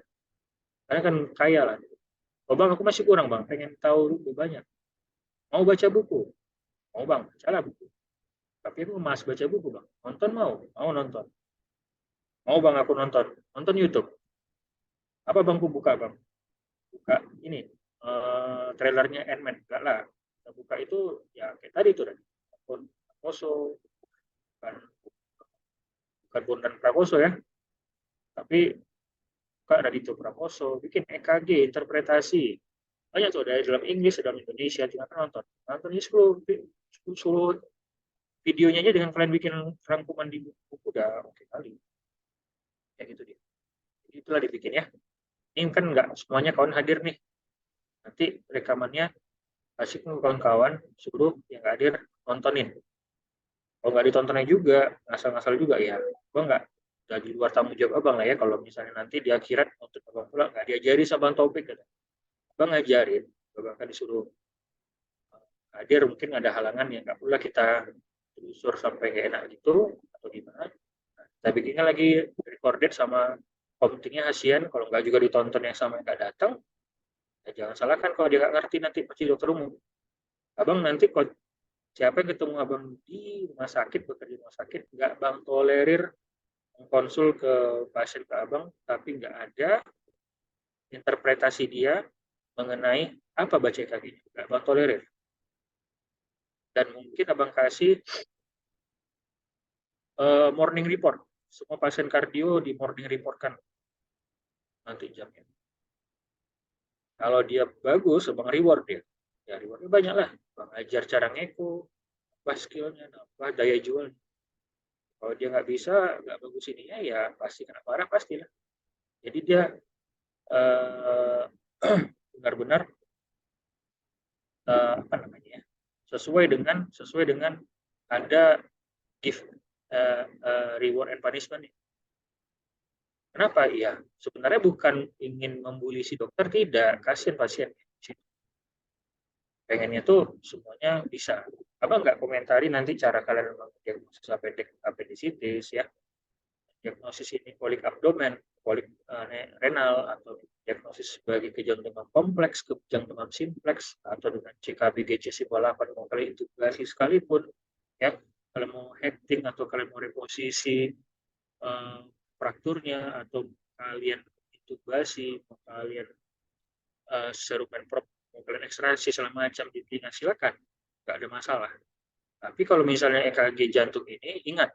Karena kan kaya lah. Oh bang, aku masih kurang bang, pengen tahu lebih banyak. Mau baca buku? Mau bang, bacalah buku. Tapi aku mas baca buku bang. Nonton mau nonton. Mau bang aku nonton. Nonton YouTube. Apa bang aku buka bang? Buka ini trailernya Ant-Man. Enggak lah. Kita buka itu ya kayak tadi tuh kan. Prakoso, bukan Bondan Prakoso ya. Tapi Kak Radito Prakoso bikin EKG interpretasi banyak tuh dari dalam Inggris dalam Indonesia tinggal nonton ini 10 videonya aja dengan kalian bikin rangkuman di buku udah oke kali ya gitu dia. Jadi itulah dibikin ya, ini kan nggak semuanya kawan hadir nih, nanti rekamannya kasih ke kawan-kawan, suruh yang nggak hadir nontonin. Kalau nggak ditontonnya juga ngasal-ngasal juga ya gua nggak udah di luar tanggung jawab abang lah ya. Kalau misalnya nanti di akhirat untuk abang pula nggak diajari sama bang Taufik, abang ngajarin, abang akan disuruh hadir, mungkin ada halangan yang nggak perlu kita telusur sampai kayak enak gitu atau gimana. Nah, kita bikinnya lagi recorded sama komtingnya Hasian, kalau nggak juga ditonton yang sama yang nggak datang, ya jangan salahkan kalau dia nggak ngerti nanti pasti dokter umum. Abang nanti kok siapa yang ketemu abang di rumah sakit, bekerja di rumah sakit, nggak bang tolerir konsul ke pasien ke abang, tapi nggak ada interpretasi dia mengenai apa baca EKG, nggak bang tolerir. Dan mungkin abang kasih morning report, semua pasien kardio di morning report kan nanti jamnya. Kalau dia bagus, abang reward dia. Ya rewardnya banyak lah. Abang ajar cara ngeko, apa skillnya, apa daya jual. Kalau dia nggak bisa, nggak bagus ininya, ya pasti kena parah pastilah. Jadi dia eh, benar-benar apa namanya ya, sesuai dengan ada gift reward and punishment. Kenapa? Ya sebenarnya bukan ingin membuli si dokter, tidak, kasihan pasien. Pengennya tuh semuanya bisa. Apa nggak komentari nanti cara kalian mendiagnosis appendicitis ya, diagnosis ini kolik abdomen, kolik renal, atau diagnosis sebagai kejantungan kompleks, kejantungan simplex, atau dengan CKB GC simbol 8 mau kalian intubasi sekalipun, ya kalau mau hecting atau kalian mau reposisi frakturnya, atau kalian intubasi, mau kalian serumen prop, mau kalian ekstraksi segala macam di telinga, silakan, nggak ada masalah. Tapi kalau misalnya EKG jantung ini, ingat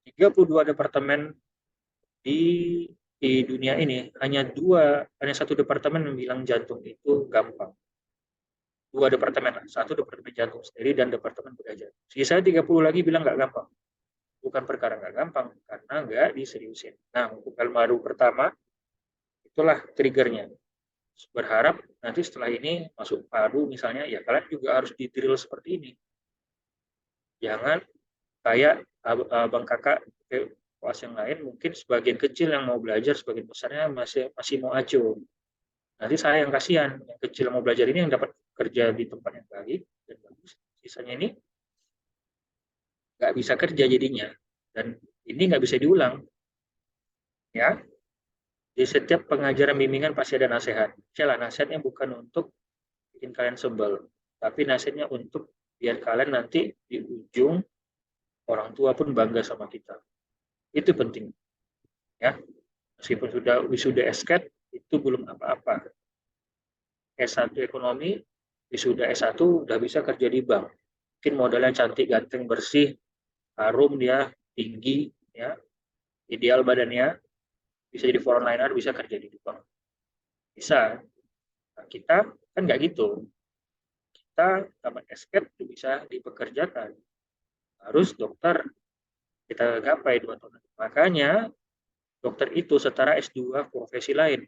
32 departemen di dunia ini hanya satu departemen yang bilang jantung itu gampang. Dua departemen, satu departemen jantung sendiri dan departemen bedah jantung. Sisa 30 lagi bilang nggak gampang. Bukan perkara nggak gampang, karena nggak diseriusin. Nah, untuk baru pertama, itulah triggernya. Berharap nanti setelah ini masuk paru misalnya, ya kalian juga harus di-drill seperti ini. Jangan kayak abang kakak kelas yang lain, mungkin sebagian kecil yang mau belajar, sebagian besarnya masih mau acuh. Nanti saya yang kasihan, yang kecil mau belajar ini yang dapat kerja di tempat yang baik dan bagus. Sisanya ini nggak bisa kerja jadinya, dan ini nggak bisa diulang, ya. Di setiap pengajaran bimbingan pasti ada nasihat. Celah nasihatnya bukan untuk bikin kalian sebel, tapi nasihatnya untuk biar kalian nanti di ujung orang tua pun bangga sama kita. Itu penting, ya. Meskipun sudah wisuda SKET, itu belum apa-apa. S1 ekonomi, wisuda S1 udah bisa kerja di bank. Mungkin modalnya cantik, ganteng, bersih, harum dia, tinggi, ya, ideal badannya, bisa jadi frontliner, bisa kerja di bank. Bisa. Nah, kita kan nggak gitu. Kita tamat SKET bisa dipekerjakan. Harus dokter kita gapai 2 tahun. Makanya dokter itu setara S2 profesi lain.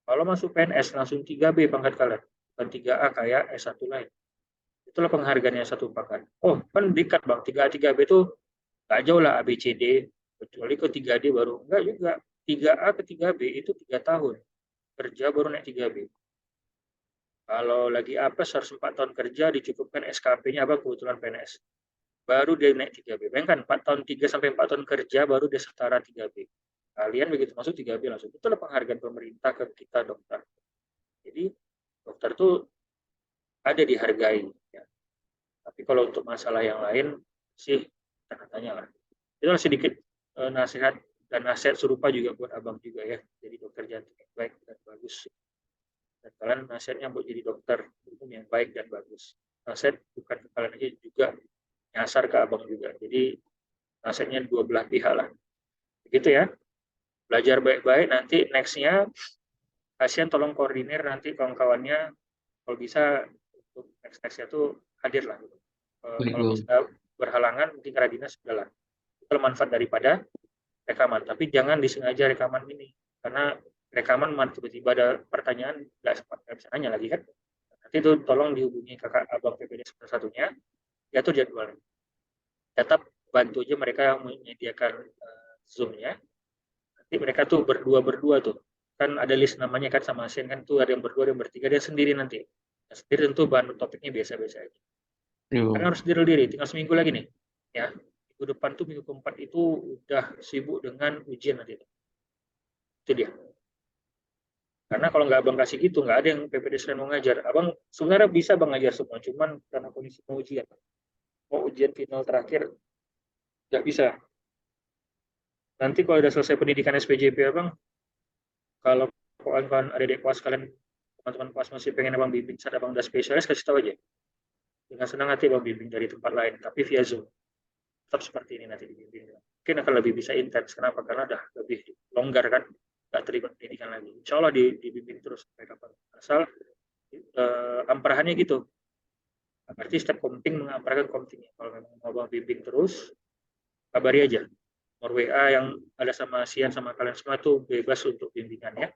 Kalau masuk PNS langsung 3B pangkat kalian, bukan 3A kayak S1 lain. Itulah penghargaannya satu pangkat. Oh, kan dekat bang, 3A 3B itu nggak jauh lah ABCD, kecuali ke 3D baru. Enggak juga, 3A ke 3B itu 3 tahun. Kerja baru naik 3B. Kalau lagi apes harus 4 tahun kerja, dicukupkan SKP-nya apa kebetulan PNS. Baru dia naik 3B. Bayangkan 4 tahun 3 sampai 4 tahun kerja baru dia setara 3B. Kalian begitu masuk 3B langsung. Itulah penghargaan pemerintah ke kita dokter. Jadi dokter tuh ada dihargai. Ya. Tapi kalau untuk masalah yang lain sih tanya lah. Itu sedikit nasihat, dan nasihat serupa juga buat abang juga ya. Jadi dokter jantung yang baik dan bagus. Dan kalian nasihatnya buat jadi dokter umum yang baik dan bagus. Nasihat bukan ke kalian aja, juga nyasar ke abang juga. Jadi nasihatnya dua belah pihak lah. Begitu ya. Belajar baik-baik, nanti nextnya pasien tolong koordinir nanti kawan-kawannya, kalau bisa untuk next-nextnya tuh hadir lah. Kalau bisa berhalangan mungkin karena dinas sudah lah. Itu manfaat daripada rekaman. Tapi jangan disengaja rekaman ini, karena rekaman tiba-tiba ada pertanyaan nggak sempat, nggak bisa nanya lagi kan. Nanti itu tolong dihubungi kakak abang PPD satunya, diatur jadwalnya. Tetap bantu aja mereka yang menyediakan Zoom-nya. Nanti mereka tuh berdua tuh. Kan ada list namanya kan sama ASN kan, tuh ada yang berdua, ada yang bertiga, dia sendiri nanti. Nah, sendiri tentu bahan topiknya biasa-biasa aja. Karena harus drill diri, tinggal seminggu lagi nih. Ya, minggu depan tuh minggu keempat itu udah sibuk dengan ujian nanti. Itu dia. Karena kalau nggak abang kasih gitu, nggak ada yang PPDS mau ngajar. Abang sebenarnya bisa bang ngajar semua, cuman karena kondisi mau ujian. Mau ujian final terakhir, nggak bisa. Nanti kalau udah selesai pendidikan SPJP abang, kalau kawan-kawan adik-adik kelas kalian, teman-teman kelas masih pengen abang bimbing saat abang udah spesialis, kasih tahu aja. Dengan senang hati abang bimbing dari tempat lain, tapi via Zoom. Tetap seperti ini nanti dibimbing. Mungkin akan lebih bisa intens. Kenapa? Karena udah lebih longgar kan, nggak terlibat pendidikan lagi. Insya Allah dibimbing terus sampai kapan. Asal amperahannya gitu. Berarti setiap komting mengamparakan komtingnya. Kalau memang mau abang bimbing terus, kabari aja. Nomor WA yang ada sama Sian sama kalian semua tuh bebas untuk bimbingan ya.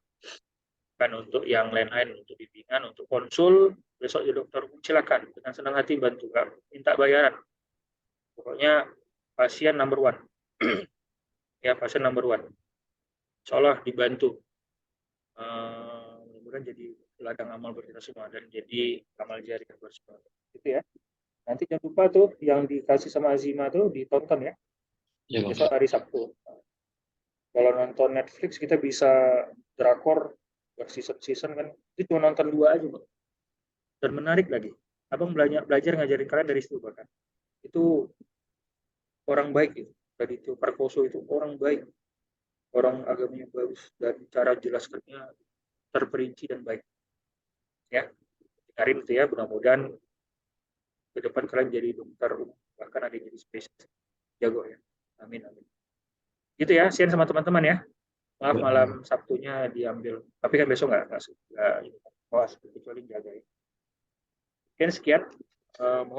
Kan untuk yang lain-lain, untuk bimbingan, untuk konsul, besok di dokter silakan. Dengan senang hati bantu. Gak minta bayaran. Pokoknya pasien number one. Ya, pasien number one. Insya Allah dibantu. Mudah-mudahan jadi ladang amal buat kita semua dan jadi amal jariah buat semua. Gitu ya. Nanti jangan lupa tuh yang dikasih sama Azima tuh ditonton ya. Ya bang. Besok hari Sabtu. Kalau nonton Netflix kita bisa drakor berseason-season kan. Itu cuma nonton 2 aja, Bang. Dan menarik lagi. Abang belajar ngajarin kalian dari situ bahkan. Itu orang baik itu. Tadi itu Parkoso itu orang baik. Orang agamanya bagus dan cara jelaskannya terperinci dan baik. Ya, dengerin itu ya. Mudah-mudahan ke depan kalian jadi dokter bahkan ada yang jadi spesialis jago ya. Amin amin. Gitu ya, Sian sama teman-teman ya. Maaf Ya, malam Sabtunya diambil. Tapi kan besok nggak kecuali jagain. Sekian sekian.